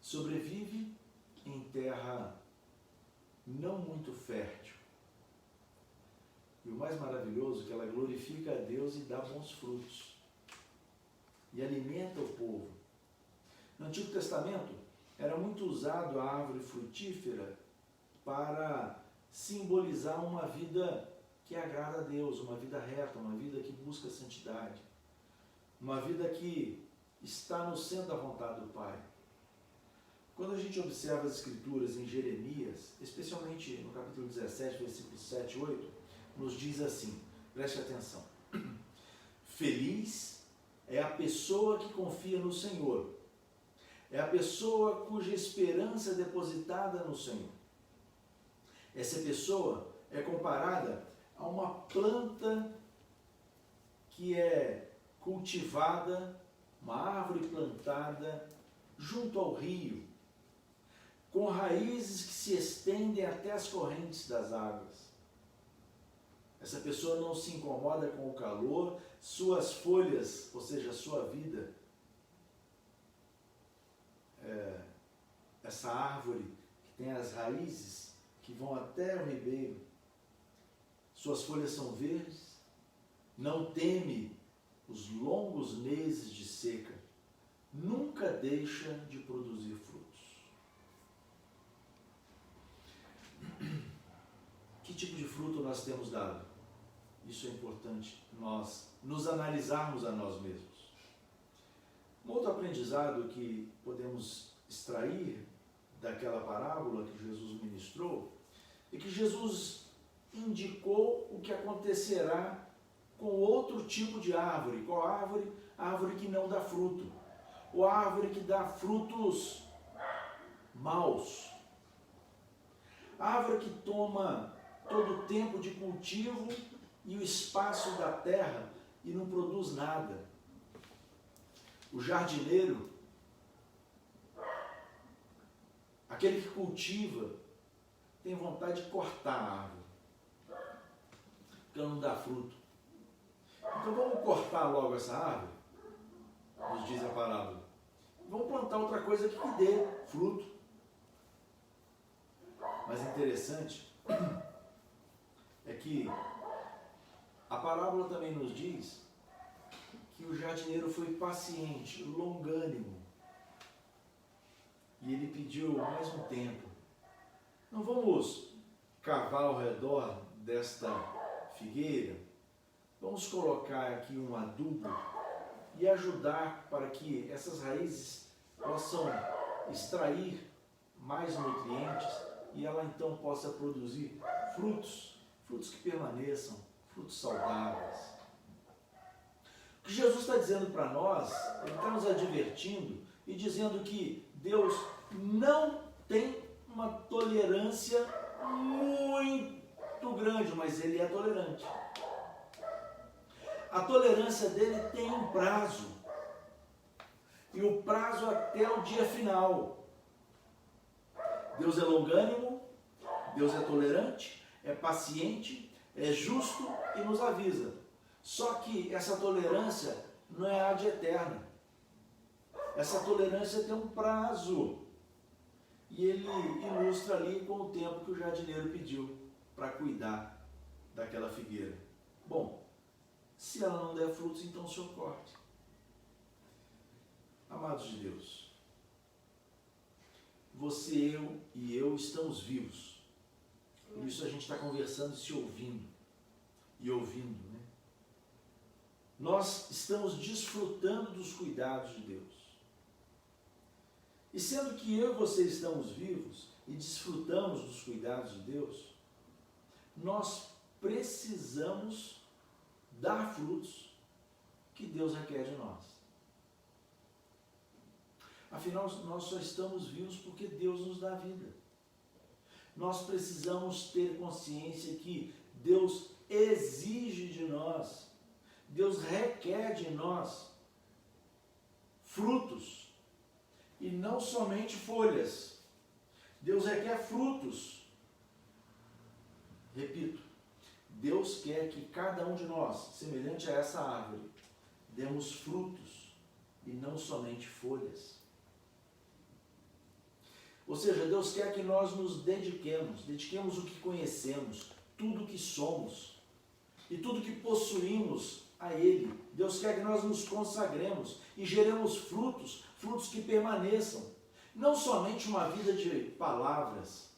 sobrevive em terra não muito fértil. E o mais maravilhoso é que ela glorifica a Deus e dá bons frutos. E alimenta o povo. No Antigo Testamento, era muito usado a árvore frutífera para simbolizar uma vida que agrada a Deus, uma vida reta, uma vida que busca santidade, uma vida que está no centro da vontade do Pai. Quando a gente observa as Escrituras em Jeremias, especialmente no capítulo 17, versículos 7 e 8, nos diz assim, preste atenção: feliz é a pessoa que confia no Senhor, é a pessoa cuja esperança é depositada no Senhor. Essa pessoa é comparada a uma planta que é cultivada, uma árvore plantada junto ao rio, com raízes que se estendem até as correntes das águas. Essa pessoa não se incomoda com o calor, suas folhas, ou seja, a sua vida, essa árvore que tem as raízes que vão até o ribeiro, suas folhas são verdes, não teme os longos meses de seca, nunca deixa de produzir frutos. Que tipo de fruto nós temos dado? Isso é importante nós nos analisarmos a nós mesmos. Um outro aprendizado que podemos extrair daquela parábola que Jesus ministrou é que Jesus indicou o que acontecerá com outro tipo de árvore. Qual árvore? A árvore que não dá fruto, ou a árvore que dá frutos maus. A árvore que toma todo o tempo de cultivo e o espaço da terra e não produz nada. O jardineiro, aquele que cultiva, tem vontade de cortar a árvore, porque ela não dá fruto. Então vamos cortar logo essa árvore, nos diz a parábola. Vamos plantar outra coisa que dê fruto. Mas interessante é que a parábola também nos diz que o jardineiro foi paciente, longânimo. E ele pediu mais um tempo. Não vamos cavar ao redor desta figueira, vamos colocar aqui um adubo e ajudar para que essas raízes possam extrair mais nutrientes e ela então possa produzir frutos que permaneçam, frutos saudáveis. O que Jesus está dizendo para nós, Ele está nos advertindo e dizendo que Deus não tem uma tolerância muito grande, mas Ele é tolerante. A tolerância dele tem um prazo, e o prazo até o dia final. Deus é longânimo, Deus é tolerante, é paciente, é justo e nos avisa. Só que essa tolerância não é ad eterna. Essa tolerância tem um prazo. E ele ilustra ali com o tempo que o jardineiro pediu para cuidar daquela figueira. Bom, se ela não der frutos, então o Senhor corte. Amados de Deus, você, eu e eu estamos vivos. Por isso a gente está conversando e se ouvindo. E ouvindo, né? Nós estamos desfrutando dos cuidados de Deus. E sendo que eu e você estamos vivos e desfrutamos dos cuidados de Deus, nós precisamos dar frutos que Deus requer de nós. Afinal, nós só estamos vivos porque Deus nos dá vida. Nós precisamos ter consciência que Deus exige de nós, Deus requer de nós frutos e não somente folhas. Deus requer frutos. Repito, Deus quer que cada um de nós, semelhante a essa árvore, demos frutos e não somente folhas. Ou seja, Deus quer que nós nos dediquemos o que conhecemos, tudo o que somos e tudo que possuímos a Ele. Deus quer que nós nos consagremos e geremos frutos que permaneçam. Não somente uma vida de palavras.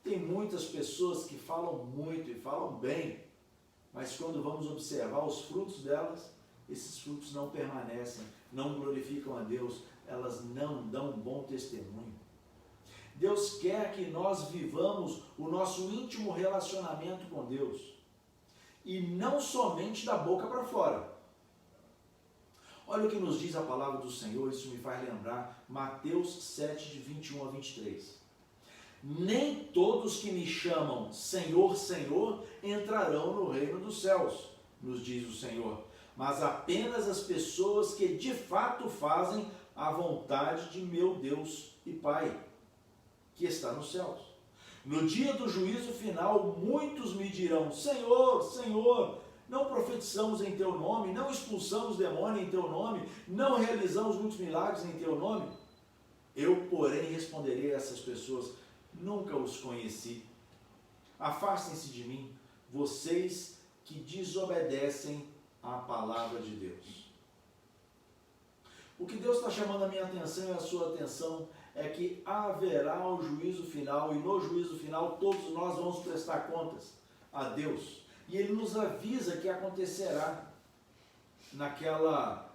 Tem muitas pessoas que falam muito e falam bem, mas quando vamos observar os frutos delas, esses frutos não permanecem, não glorificam a Deus, elas não dão um bom testemunho. Deus quer que nós vivamos o nosso íntimo relacionamento com Deus, e não somente da boca para fora. Olha o que nos diz a palavra do Senhor, isso me faz lembrar Mateus 7, de 21 a 23. Nem todos que me chamam Senhor, Senhor, entrarão no reino dos céus, nos diz o Senhor, mas apenas as pessoas que de fato fazem a vontade de meu Deus e Pai, que está nos céus. No dia do juízo final, muitos me dirão, Senhor, Senhor, não profetizamos em Teu nome, não expulsamos demônio em Teu nome, não realizamos muitos milagres em Teu nome? Eu, porém, responderei a essas pessoas, nunca os conheci. Afastem-se de mim, vocês que desobedecem à palavra de Deus. O que Deus está chamando a minha atenção e a sua atenção é que haverá o juízo final, e no juízo final todos nós vamos prestar contas a Deus. E Ele nos avisa que acontecerá naquela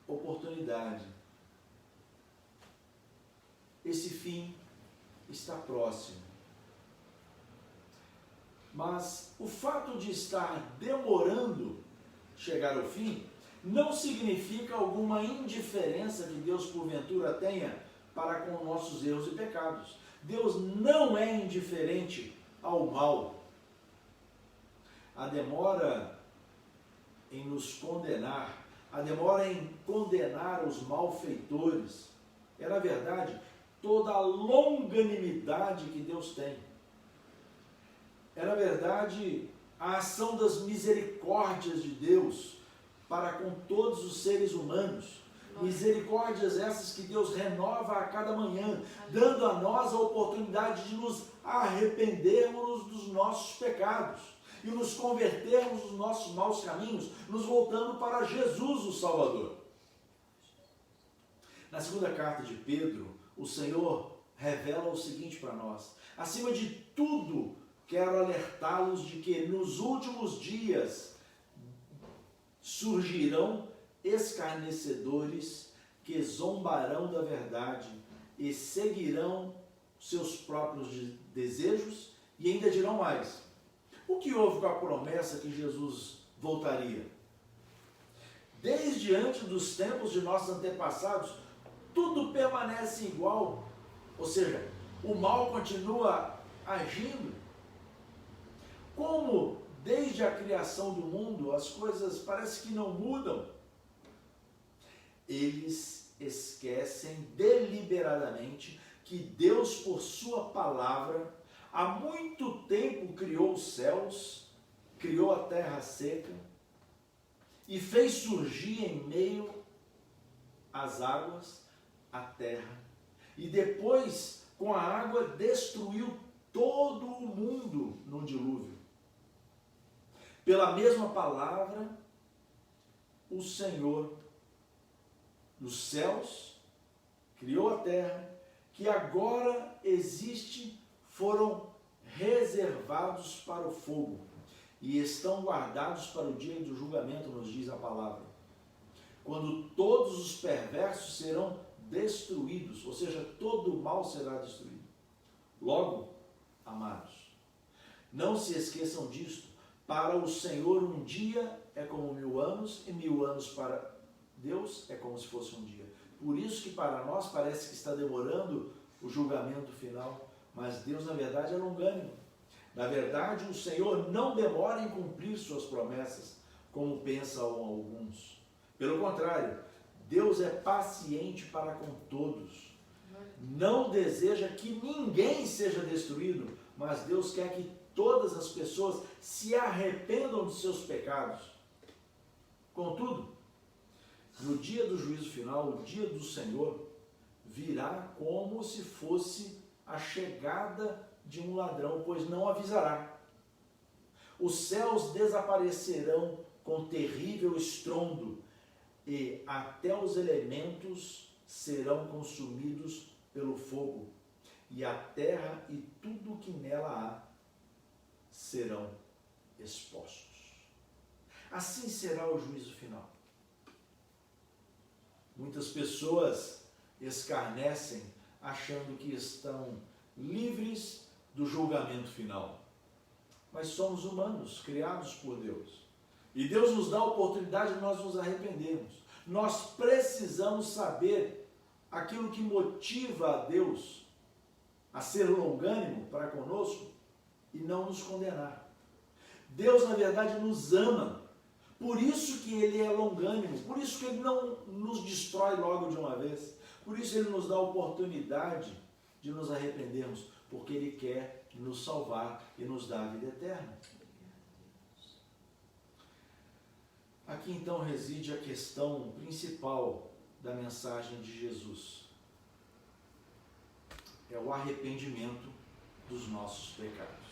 oportunidade. Esse fim está próximo. Mas o fato de estar demorando chegar ao fim não significa alguma indiferença que Deus porventura tenha para com nossos erros e pecados. Deus não é indiferente ao mal. A demora em nos condenar, a demora em condenar os malfeitores, é na verdade toda a longanimidade que Deus tem. É na verdade a ação das misericórdias de Deus para com todos os seres humanos. Misericórdias essas que Deus renova a cada manhã, dando a nós a oportunidade de nos arrependermos dos nossos pecados e nos convertermos dos nossos maus caminhos, nos voltando para Jesus, o Salvador. Na segunda carta de Pedro, o Senhor revela o seguinte para nós: acima de tudo quero alertá-los de que nos últimos dias surgirão escarnecedores que zombarão da verdade e seguirão seus próprios desejos e ainda dirão mais. O que houve com a promessa que Jesus voltaria? Desde antes dos tempos de nossos antepassados, tudo permanece igual, ou seja, o mal continua agindo. Como desde a criação do mundo as coisas parecem que não mudam, eles esquecem deliberadamente que Deus, por sua palavra, há muito tempo criou os céus, criou a terra seca e fez surgir em meio às águas a terra. E depois, com a água, destruiu todo o mundo no dilúvio. Pela mesma palavra, o Senhor, nos céus, criou a terra, que agora existe, foram reservados para o fogo e estão guardados para o dia do julgamento, nos diz a palavra, quando todos os perversos serão destruídos, ou seja, todo o mal será destruído. Logo, amados, não se esqueçam disto. Para o Senhor um dia é como 1000 anos, e 1000 anos para Deus é como se fosse um dia. Por isso que para nós parece que está demorando o julgamento final, mas Deus na verdade é longânimo. Na verdade o Senhor não demora em cumprir suas promessas, como pensam alguns. Pelo contrário, Deus é paciente para com todos. Não deseja que ninguém seja destruído, mas Deus quer que todas as pessoas se arrependam dos seus pecados. Contudo, no dia do juízo final, o dia do Senhor, virá como se fosse a chegada de um ladrão, pois não avisará. Os céus desaparecerão com terrível estrondo, e até os elementos serão consumidos pelo fogo, e a terra e tudo que nela há serão expostos. Assim será o juízo final. Muitas pessoas escarnecem achando que estão livres do julgamento final. Mas somos humanos, criados por Deus. E Deus nos dá a oportunidade de nós nos arrependermos. Nós precisamos saber aquilo que motiva a Deus a ser longânimo para conosco e não nos condenar. Deus, na verdade, nos ama. Por isso que Ele é longânimo. Por isso que Ele não nos destrói logo de uma vez. Por isso Ele nos dá a oportunidade de nos arrependermos. Porque Ele quer nos salvar e nos dar a vida eterna. Aqui então reside a questão principal da mensagem de Jesus. É o arrependimento dos nossos pecados.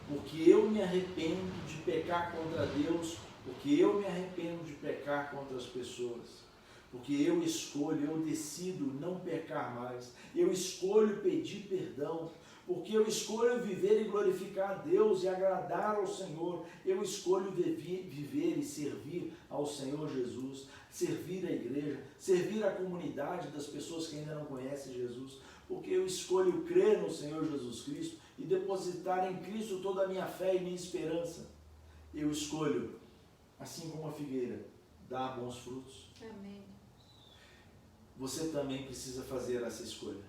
Porque eu me arrependo de pecar contra Deus, porque eu me arrependo de pecar contra as pessoas, porque eu escolho, eu decido não pecar mais, eu escolho pedir perdão, porque eu escolho viver e glorificar a Deus e agradar ao Senhor, eu escolho viver e servir ao Senhor Jesus, servir a igreja, servir a comunidade das pessoas que ainda não conhecem Jesus, porque eu escolho crer no Senhor Jesus Cristo e depositar em Cristo toda a minha fé e minha esperança. Eu escolho, assim como a figueira, dar bons frutos. Amém. Você também precisa fazer essa escolha.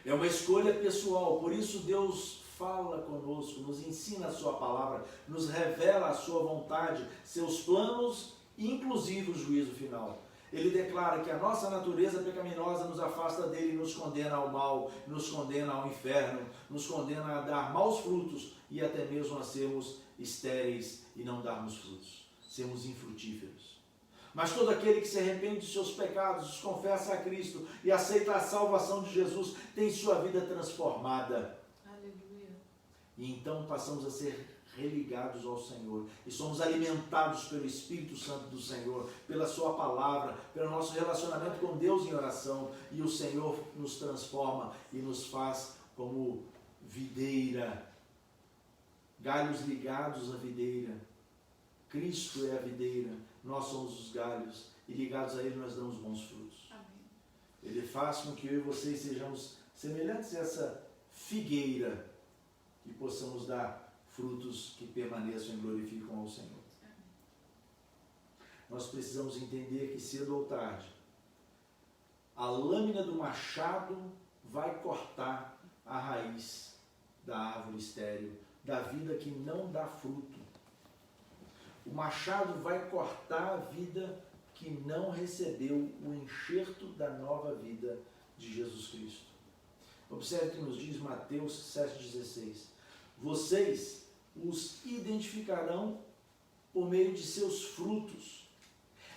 É uma escolha pessoal, por isso Deus fala conosco, nos ensina a sua palavra, nos revela a sua vontade, seus planos, inclusive o juízo final. Ele declara que a nossa natureza pecaminosa nos afasta dele, nos condena ao mal, nos condena ao inferno, nos condena a dar maus frutos e até mesmo a sermos estéreis e não darmos frutos, sermos infrutíferos. Mas todo aquele que se arrepende dos seus pecados, os confessa a Cristo e aceita a salvação de Jesus, tem sua vida transformada. Aleluia. E então passamos a ser religados ao Senhor e somos alimentados pelo Espírito Santo do Senhor, pela sua palavra, pelo nosso relacionamento com Deus em oração, e o Senhor nos transforma e nos faz como videira, galhos ligados à videira. Cristo é a videira, nós somos os galhos, e ligados a Ele nós damos bons frutos. Amém. Ele faz com que eu e vocês sejamos semelhantes a essa figueira, e possamos dar frutos que permaneçam e glorificam ao Senhor. Amém. Nós precisamos entender que cedo ou tarde, a lâmina do machado vai cortar a raiz da árvore estéril, da vida que não dá fruto. O machado vai cortar a vida que não recebeu o enxerto da nova vida de Jesus Cristo. Observe que nos diz Mateus 7,16. Vocês os identificarão por meio de seus frutos.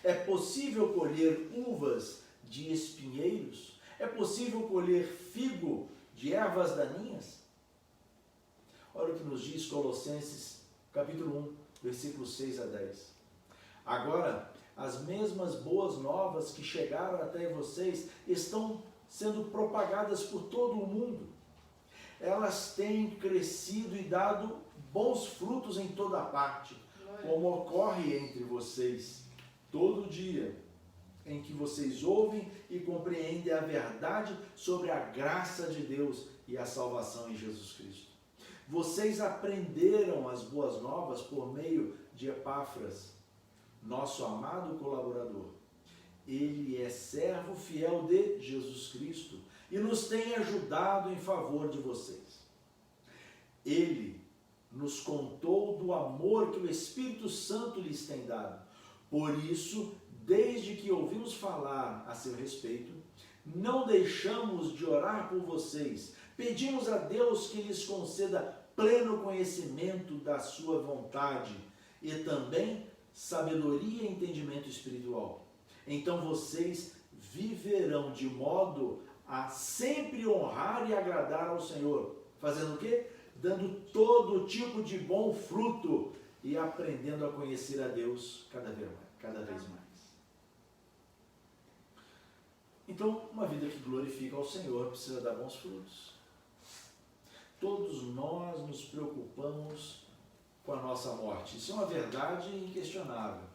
É possível colher uvas de espinheiros? É possível colher figo de ervas daninhas? Olha o que nos diz Colossenses capítulo 1, versículos 6 a 10. Agora, as mesmas boas novas que chegaram até vocês estão sendo propagadas por todo o mundo. Elas têm crescido e dado bons frutos em toda parte, como ocorre entre vocês todo dia, em que vocês ouvem e compreendem a verdade sobre a graça de Deus e a salvação em Jesus Cristo. Vocês aprenderam as boas novas por meio de Epáfras, nosso amado colaborador. Ele é servo fiel de Jesus Cristo e nos tem ajudado em favor de vocês. Ele nos contou do amor que o Espírito Santo lhes tem dado. Por isso, desde que ouvimos falar a seu respeito, não deixamos de orar por vocês. Pedimos a Deus que lhes conceda pleno conhecimento da sua vontade e também sabedoria e entendimento espiritual. Então vocês viverão de modo a sempre honrar e agradar ao Senhor. Fazendo o quê? Dando todo tipo de bom fruto e aprendendo a conhecer a Deus cada vez mais. Então, uma vida que glorifica ao Senhor precisa dar bons frutos. Todos nós nos preocupamos com a nossa morte. Isso é uma verdade inquestionável.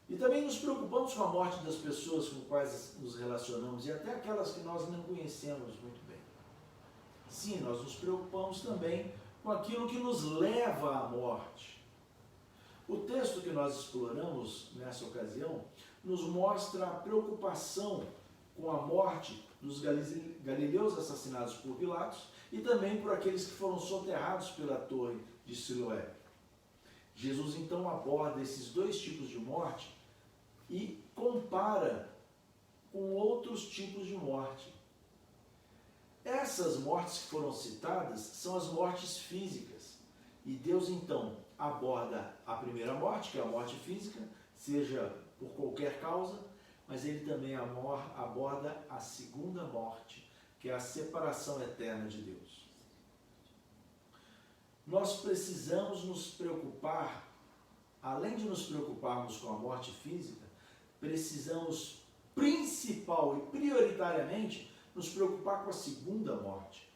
E também nos preocupamos com a morte das pessoas com quais nos relacionamos e até aquelas que nós não conhecemos muito bem. Sim, nós nos preocupamos também com aquilo que nos leva à morte. O texto que nós exploramos nessa ocasião nos mostra a preocupação com a morte dos galileus assassinados por Pilatos e também por aqueles que foram soterrados pela torre de Siloé. Jesus então aborda esses dois tipos de morte e compara com outros tipos de morte. Essas mortes que foram citadas são as mortes físicas. E Deus então aborda a primeira morte, que é a morte física, seja por qualquer causa, mas ele também aborda a segunda morte, que é a separação eterna de Deus. Nós precisamos nos preocupar, além de nos preocuparmos com a morte física, precisamos principal e prioritariamente nos preocupar com a segunda morte,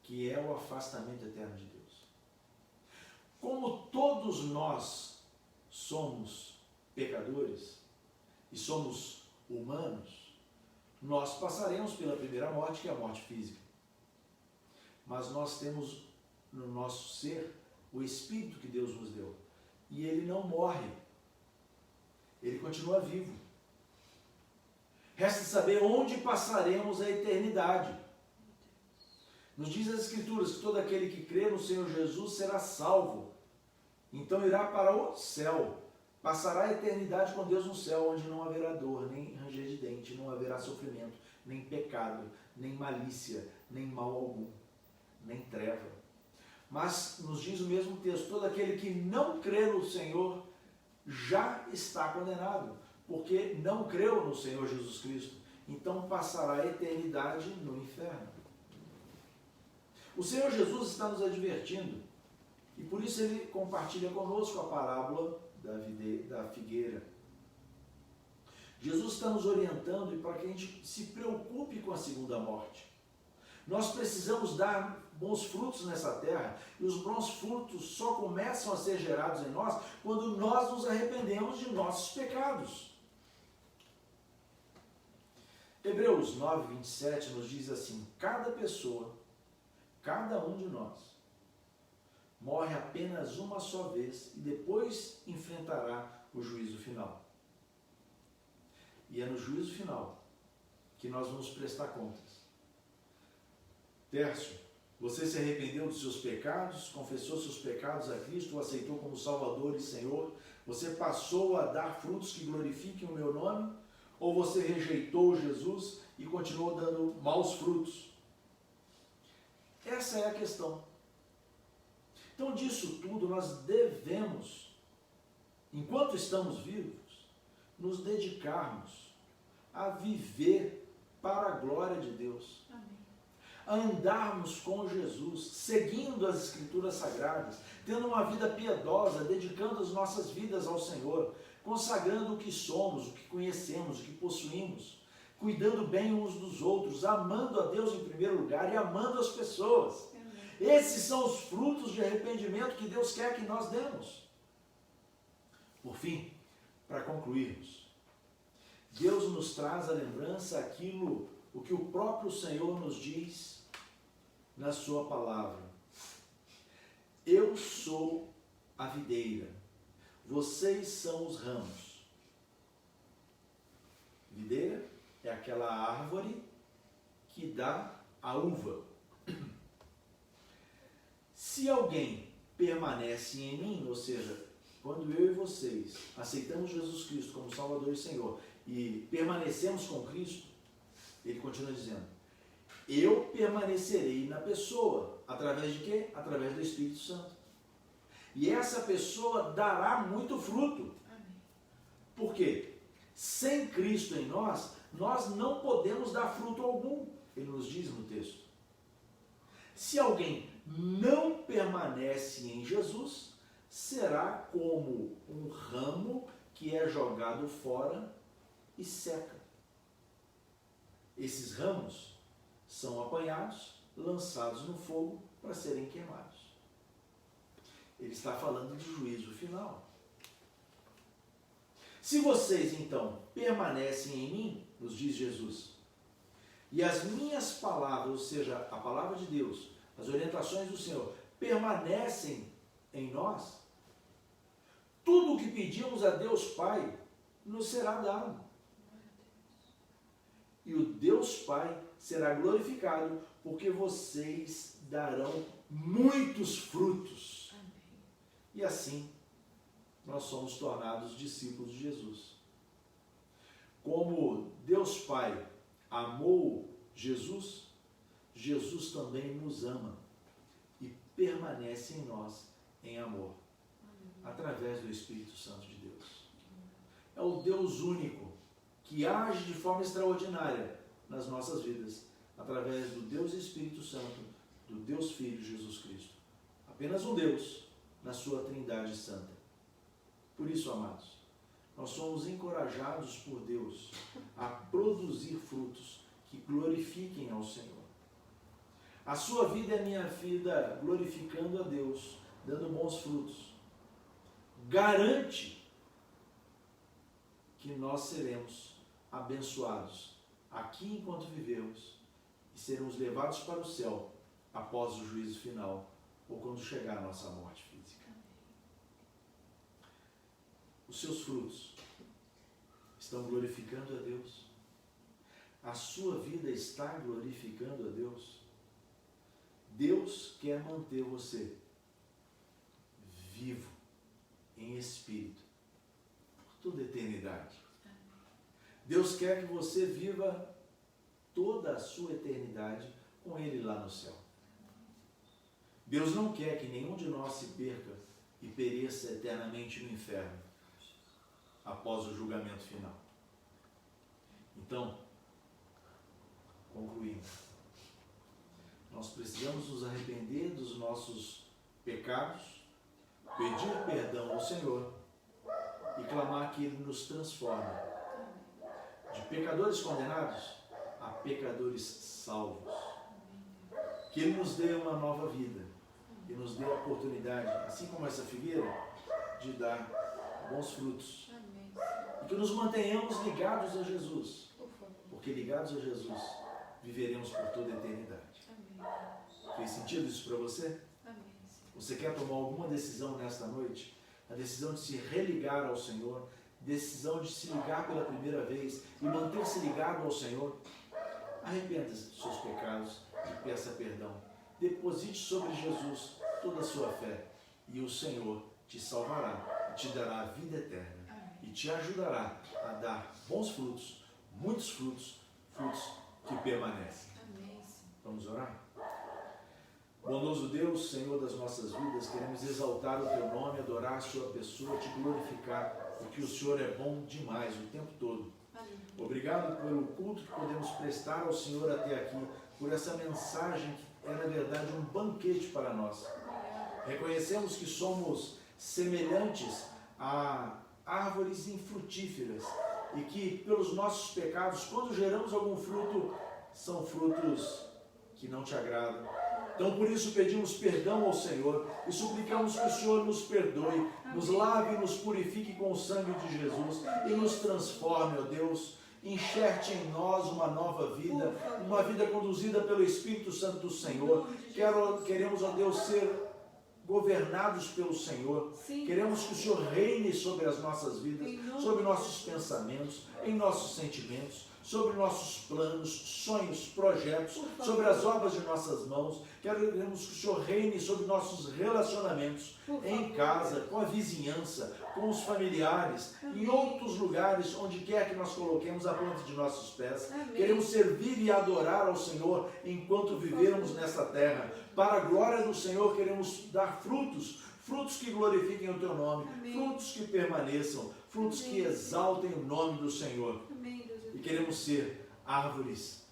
que é o afastamento eterno de Deus. Como todos nós somos pecadores e somos humanos, nós passaremos pela primeira morte, que é a morte física. Mas nós temos no nosso ser o Espírito que Deus nos deu. E ele não morre. Ele continua vivo. Resta saber onde passaremos a eternidade. Nos diz as Escrituras que todo aquele que crê no Senhor Jesus será salvo. Então irá para o céu. Passará a eternidade com Deus no céu, onde não haverá dor, nem ranger de dente, não haverá sofrimento, nem pecado, nem malícia, nem mal algum, nem treva. Mas nos diz o mesmo texto, todo aquele que não crê no Senhor já está condenado, porque não creu no Senhor Jesus Cristo. Então passará a eternidade no inferno. O Senhor Jesus está nos advertindo, e por isso ele compartilha conosco a parábola da figueira. Jesus está nos orientando para que a gente se preocupe com a segunda morte. Nós precisamos dar bons frutos nessa terra. E os bons frutos só começam a ser gerados em nós quando nós nos arrependemos de nossos pecados. Hebreus 9, 27 nos diz assim: cada pessoa, cada um de nós, morre apenas uma só vez e depois enfrentará o juízo final. E é no juízo final que nós vamos prestar contas. Tércio, você se arrependeu dos seus pecados, confessou seus pecados a Cristo, o aceitou como Salvador e Senhor? Você passou a dar frutos que glorifiquem o meu nome? Ou você rejeitou Jesus e continuou dando maus frutos? Essa é a questão. Então, disso tudo, nós devemos, enquanto estamos vivos, nos dedicarmos a viver para a glória de Deus. Amém. A andarmos com Jesus, seguindo as Escrituras Sagradas, tendo uma vida piedosa, dedicando as nossas vidas ao Senhor, consagrando o que somos, o que conhecemos, o que possuímos, cuidando bem uns dos outros, amando a Deus em primeiro lugar e amando as pessoas. Esses são os frutos de arrependimento que Deus quer que nós demos. Por fim, para concluirmos, Deus nos traz à lembrança o que o próprio Senhor nos diz na sua palavra. Eu sou a videira, vocês são os ramos. Videira é aquela árvore que dá a uva. Se alguém permanece em mim, ou seja, quando eu e vocês aceitamos Jesus Cristo como Salvador e Senhor e permanecemos com Cristo, ele continua dizendo, eu permanecerei na pessoa. Através de quê? Através do Espírito Santo. E essa pessoa dará muito fruto. Por quê? Sem Cristo em nós, nós não podemos dar fruto algum. Ele nos diz no texto. Se alguém não permanece em Jesus, será como um ramo que é jogado fora e seca. Esses ramos são apanhados, lançados no fogo para serem queimados. Ele está falando de juízo final. Se vocês, então, permanecem em mim, nos diz Jesus, e as minhas palavras, ou seja, a palavra de Deus, as orientações do Senhor, permanecem em nós, tudo o que pedimos a Deus Pai nos será dado. E o Deus Pai será glorificado porque vocês darão muitos frutos. Amém. E assim, nós somos tornados discípulos de Jesus. Como Deus Pai amou Jesus, Jesus também nos ama e permanece em nós em amor, através do Espírito Santo de Deus. É o Deus único que age de forma extraordinária nas nossas vidas, através do Deus Espírito Santo, do Deus Filho Jesus Cristo. Apenas um Deus na sua Trindade Santa. Por isso, amados, nós somos encorajados por Deus a produzir frutos que glorifiquem ao Senhor. A sua vida é a minha vida glorificando a Deus, dando bons frutos. Garante que nós seremos abençoados aqui enquanto vivemos e seremos levados para o céu após o juízo final ou quando chegar a nossa morte física. Os seus frutos estão glorificando a Deus? A sua vida está glorificando a Deus? Deus quer manter você vivo, em espírito, por toda a eternidade. Deus quer que você viva toda a sua eternidade com Ele lá no céu. Deus não quer que nenhum de nós se perca e pereça eternamente no inferno após o julgamento final. Então, concluindo, nós precisamos nos arrepender dos nossos pecados, pedir perdão ao Senhor e clamar que Ele nos transforme de pecadores condenados a pecadores salvos. Que Ele nos dê uma nova vida, que nos dê a oportunidade, assim como essa figueira, de dar bons frutos. Amém, Senhor. E que nos mantenhamos ligados a Jesus, Por favor. porque ligados a Jesus, viveremos por toda a eternidade. Amém. Fez sentido isso para você? Amém, Senhor. Você quer tomar alguma decisão nesta noite? A decisão de se religar ao Senhor, decisão de se ligar pela primeira vez e manter-se ligado ao Senhor? Arrependa-se dos seus pecados e peça perdão. Deposite sobre Jesus toda a sua fé e o Senhor te salvará e te dará a vida eterna. Amém. E te ajudará a dar bons frutos, muitos frutos, frutos que permanecem. Amém, Senhor. Vamos orar? Bondoso Deus, Senhor das nossas vidas, queremos exaltar o Teu nome, adorar a Sua pessoa, Te glorificar, porque o Senhor é bom demais o tempo todo. Amém. Obrigado pelo culto que podemos prestar ao Senhor até aqui, por essa mensagem que é, na verdade, um banquete para nós. Obrigada. Reconhecemos que somos semelhantes a árvores infrutíferas e que, pelos nossos pecados, quando geramos algum fruto, são frutos que não Te agradam. Então, por isso, pedimos perdão ao Senhor e suplicamos que o Senhor nos perdoe, nos lave e nos purifique com o sangue de Jesus e nos transforme, ó Deus. Enxerte em nós uma nova vida, uma vida conduzida pelo Espírito Santo do Senhor. Queremos, ó Deus, ser governados pelo Senhor. Sim. Queremos que o Senhor reine sobre as nossas vidas, Em nome sobre de nossos pensamentos, em nossos sentimentos, sobre nossos planos, sonhos, projetos, Por favor. sobre as obras de nossas mãos. Queremos que o Senhor reine sobre nossos relacionamentos, Por em favor. casa, com a vizinhança, com os familiares, Amém. em outros lugares, onde quer que nós coloquemos a planta de nossos pés. Amém. Queremos servir e adorar ao Senhor enquanto vivermos nesta terra. Para a glória do Senhor, queremos dar frutos, frutos que glorifiquem o Teu nome, Amém. frutos que permaneçam, frutos que Amém. exaltem o nome do Senhor. Amém, Deus. E queremos ser árvores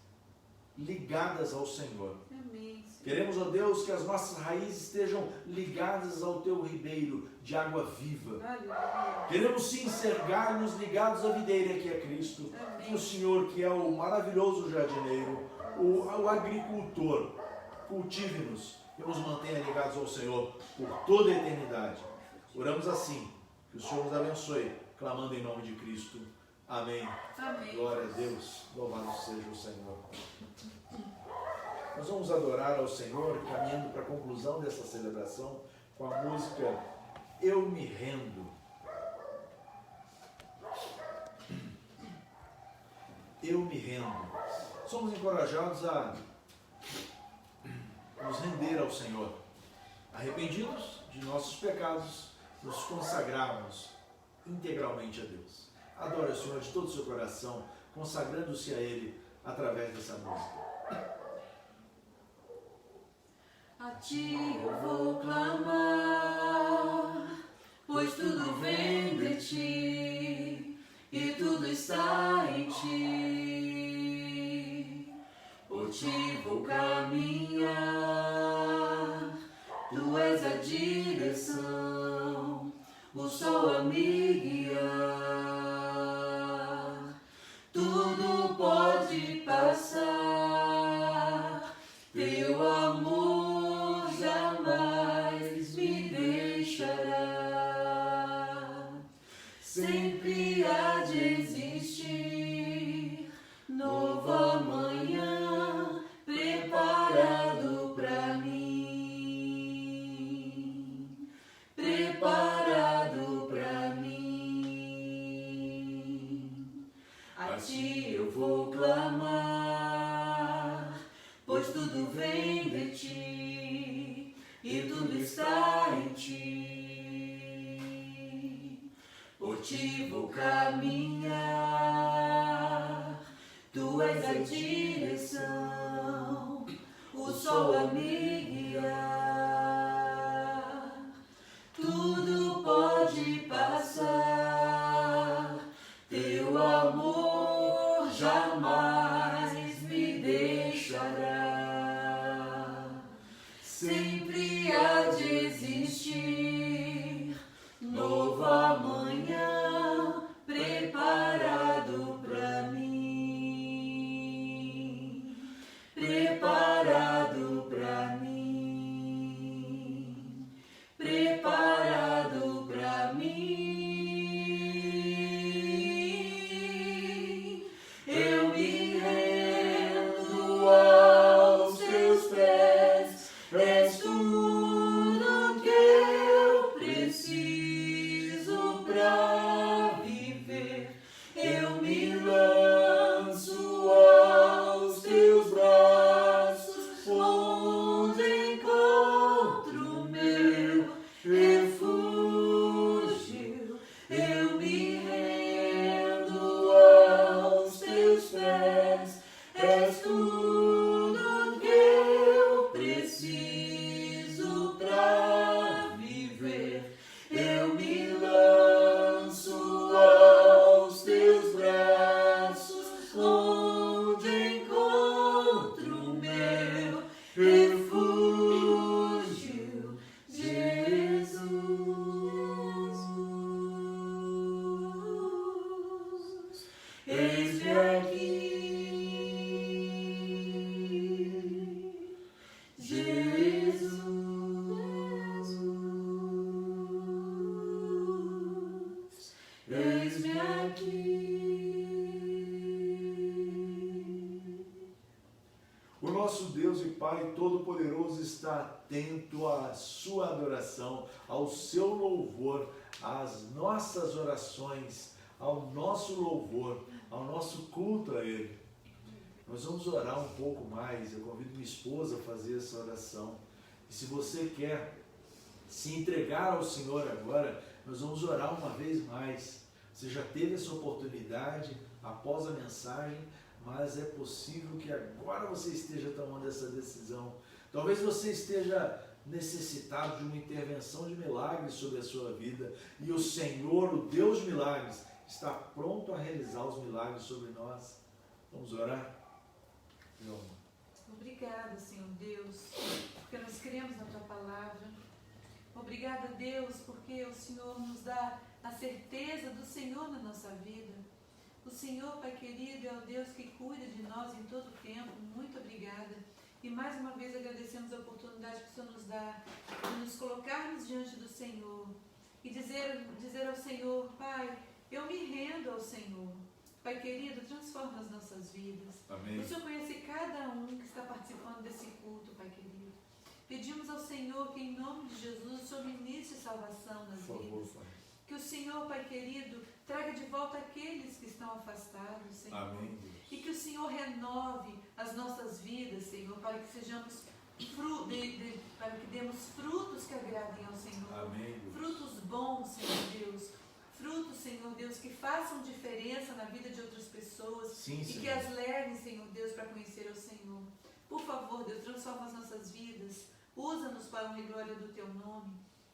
ligadas ao Senhor. Amém, Senhor. Queremos, ó Deus, que as nossas raízes estejam ligadas ao Teu ribeiro de água viva. Aleluia. Queremos sim ser galhos ligados à videira que é Cristo. Amém. Que o Senhor, que é o maravilhoso jardineiro, o agricultor, cultive-nos e nos mantenha ligados ao Senhor por toda a eternidade. Oramos assim, que o Senhor nos abençoe, clamando em nome de Cristo. Amém. Amém. Glória a Deus. Louvado seja o Senhor. Nós vamos adorar ao Senhor, caminhando para a conclusão dessa celebração, com a música Eu Me Rendo. Eu me rendo. Somos encorajados a nos render ao Senhor. Arrependidos de nossos pecados, nos consagrarmos integralmente a Deus. Adore o Senhor de todo o seu coração, consagrando-se a Ele através dessa música. A Ti eu vou clamar, pois tudo vem de Ti e tudo está em Ti. Por Ti vou caminhar, Tu és a direção, o sol a me guiar. Tudo pode passar, Teu amor jamais me deixará. Sempre há de existir novo amanhã preparado para mim, preparado para mim. A Ti eu vou clamar, pois tudo vem de Ti e tudo está em Ti. Por Ti vou caminhar, Tu és a direção, o sol a me guiar. Tudo pode passar, Teu amor jamais me deixará. Sempre há de existir novo amanhã preparado para mim, preparado para aqui. O nosso Deus e Pai Todo-Poderoso está atento à sua adoração, ao seu louvor, às nossas orações, ao nosso louvor, ao nosso culto a Ele. Nós vamos orar um pouco mais. Eu convido minha esposa a fazer essa oração. E se você quer se entregar ao Senhor agora, nós vamos orar uma vez mais. Você já teve essa oportunidade após a mensagem, mas é possível que agora você esteja tomando essa decisão. Talvez você esteja necessitado de uma intervenção de milagres sobre a sua vida, e o Senhor, o Deus de milagres, está pronto a realizar os milagres sobre nós. Vamos orar? Meu amor. Obrigada, Senhor Deus, porque nós cremos na Tua palavra. Obrigada, Deus, porque o Senhor nos dá a certeza do Senhor na nossa vida. O Senhor, Pai querido, é o Deus que cuida de nós em todo o tempo. Muito obrigada. E mais uma vez agradecemos a oportunidade que o Senhor nos dá de nos colocarmos diante do Senhor e dizer ao Senhor: Pai, eu me rendo ao Senhor. Pai querido, transforma as nossas vidas. Amém. O Senhor conhece cada um que está participando desse culto, Pai querido. Pedimos ao Senhor que, em nome de Jesus, o Senhor ministre salvação nas vidas. Pai. Que o Senhor, Pai querido, traga de volta aqueles que estão afastados, Senhor. Amém, Deus. E que o Senhor renove as nossas vidas, Senhor, para que sejamos para que demos frutos que agradem ao Senhor. Amém, Deus. Frutos bons, Senhor Deus. Frutos, Senhor Deus, que façam diferença na vida de outras pessoas. Sim, e Senhor. que as levem, Senhor Deus, para conhecer o Senhor. Por favor, Deus, transforma as nossas vidas. Usa-nos para a honra e glória do Teu nome.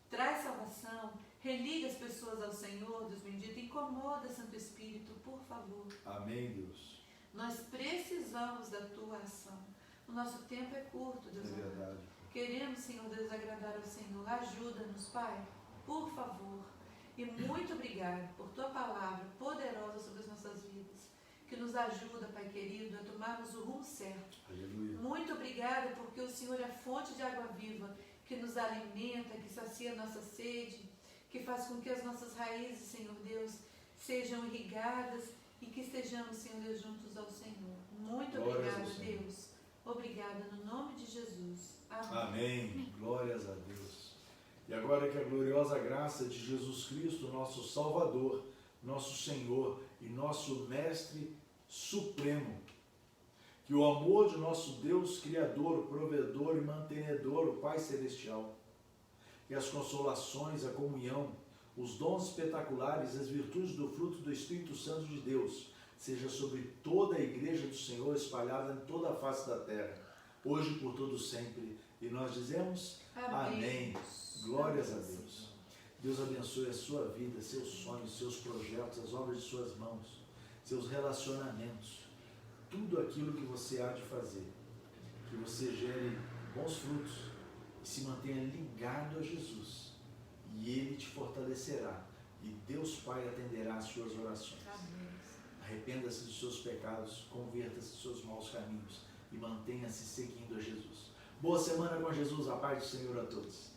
Traz salvação. Religa as pessoas ao Senhor, Deus bendito. Incomoda, Santo Espírito, por favor. Amém, Deus. Nós precisamos da Tua ação. O nosso tempo é curto, Deus. É verdade. Queremos, Senhor Deus, agradar ao Senhor. Ajuda-nos, Pai, por favor. E muito obrigado por Tua palavra poderosa sobre as nossas vidas, que nos ajuda, Pai querido, a tomarmos o rumo certo. Aleluia. Muito obrigado porque o Senhor é fonte de água viva, que nos alimenta, que sacia a nossa sede, que faz com que as nossas raízes, Senhor Deus, sejam irrigadas e que estejamos, Senhor Deus, juntos ao Senhor. Muito obrigada, Deus. Obrigada no nome de Jesus. Amém. Amém. Glórias a Deus. E agora que a gloriosa graça de Jesus Cristo, nosso Salvador, nosso Senhor e nosso Mestre Supremo, que o amor de nosso Deus Criador, Provedor e Mantenedor, o Pai Celestial, e as consolações, a comunhão, os dons espetaculares, as virtudes do fruto do Espírito Santo de Deus, seja sobre toda a igreja do Senhor espalhada em toda a face da terra, hoje e por todo sempre. E nós dizemos amém. Glórias a Deus. Deus abençoe a sua vida, seus sonhos, seus projetos, as obras de suas mãos, seus relacionamentos, tudo aquilo que você há de fazer, que você gere bons frutos e se mantenha ligado a Jesus, e Ele te fortalecerá, e Deus Pai atenderá às suas orações. Amém. Arrependa-se dos seus pecados, converta-se dos seus maus caminhos e mantenha-se seguindo a Jesus. Boa semana com Jesus, a paz do Senhor a todos.